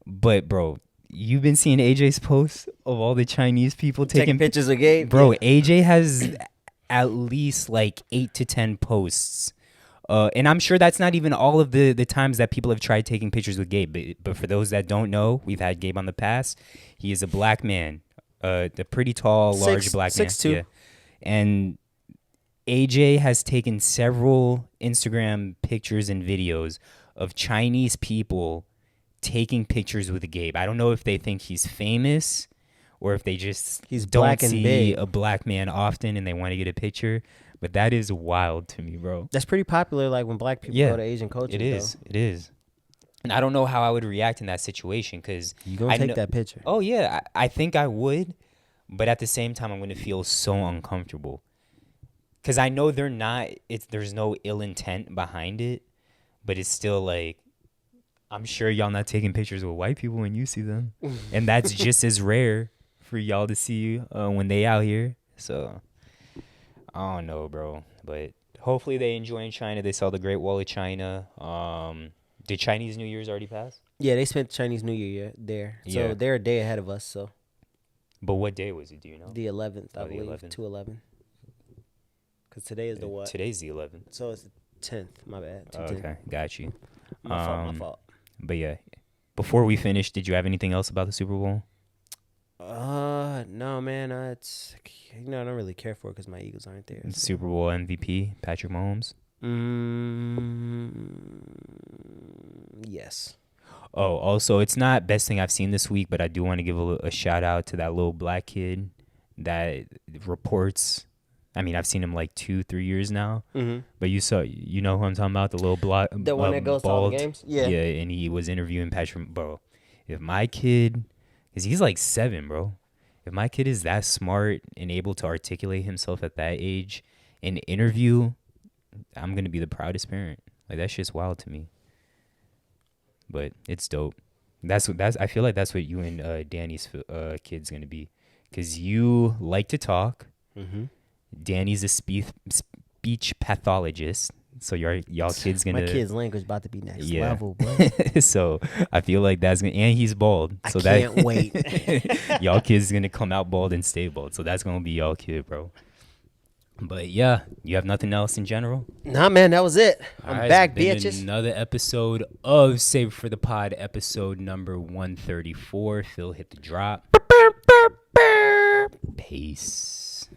Speaker 1: but bro, you've been seeing AJ's posts of all the Chinese people taking
Speaker 2: pictures of Gabe.
Speaker 1: Bro, yeah. AJ has at least like 8 to 10 posts. And I'm sure that's not even all of the times that people have tried taking pictures with Gabe. But for those that don't know, we've had Gabe on the past. He is a black man, a pretty tall, large black man.
Speaker 2: 6'2".
Speaker 1: Yeah. And AJ has taken several Instagram pictures and videos of Chinese people taking pictures with Gabe. I don't know if they think he's famous or if they just don't see a black man often and they want to get a picture. But that is wild to me, bro.
Speaker 2: That's pretty popular, like when black people go to Asian culture.
Speaker 1: It is. It is. And I don't know how I would react in that situation because
Speaker 2: you gonna take that picture.
Speaker 1: Oh, yeah. I think I would. But at the same time, I'm going to feel so uncomfortable. Because I know there's no ill intent behind it, but it's still like, I'm sure y'all not taking pictures with white people when you see them. And that's just as rare for y'all to see when they out here. So, I don't know, bro. But hopefully they enjoy in China. They saw the Great Wall of China. Did Chinese New Year's already pass?
Speaker 2: Yeah, they spent Chinese New Year there. So they're a day ahead of us. So.
Speaker 1: But what day was it, do you know?
Speaker 2: The 11th, I believe. 2/11. Because today is the what?
Speaker 1: Today's the 11th.
Speaker 2: So it's the 10th. My bad.
Speaker 1: Okay, got you.
Speaker 2: My fault.
Speaker 1: But yeah, before we finish, did you have anything else about the Super Bowl?
Speaker 2: No, man. It's I don't really care for it because my Eagles aren't there. So.
Speaker 1: Super Bowl MVP, Patrick Mahomes.
Speaker 2: Yes.
Speaker 1: Oh, also, it's not best thing I've seen this week, but I do want to give a shout out to that little black kid that reports. I mean, I've seen him like 2-3 years now. Mm-hmm. But you know who I'm talking about? The little black,
Speaker 2: the one that goes to all the games. Yeah.
Speaker 1: Yeah, and he was interviewing Patrick. Bro, if my kid, because he's like 7, bro. If my kid is that smart and able to articulate himself at that age in interview, I'm gonna be the proudest parent. Like that shit's wild to me. But it's dope. That's I feel like that's what you and Danny's kid's gonna be, because you like to talk. Mm-hmm. Danny's a speech pathologist, so y'all kids gonna.
Speaker 2: My kid's language about to be next level, bro.
Speaker 1: So I feel like that's gonna, and he's bald. So
Speaker 2: I can't wait.
Speaker 1: Y'all kids gonna come out bald and stay bald. So that's gonna be y'all kid, bro. But yeah, you have nothing else in general?
Speaker 2: Nah, man, that was it. I'm back,
Speaker 1: been
Speaker 2: bitches.
Speaker 1: Another episode of Save for the Pod, episode number 134. Phil hit the drop. Peace.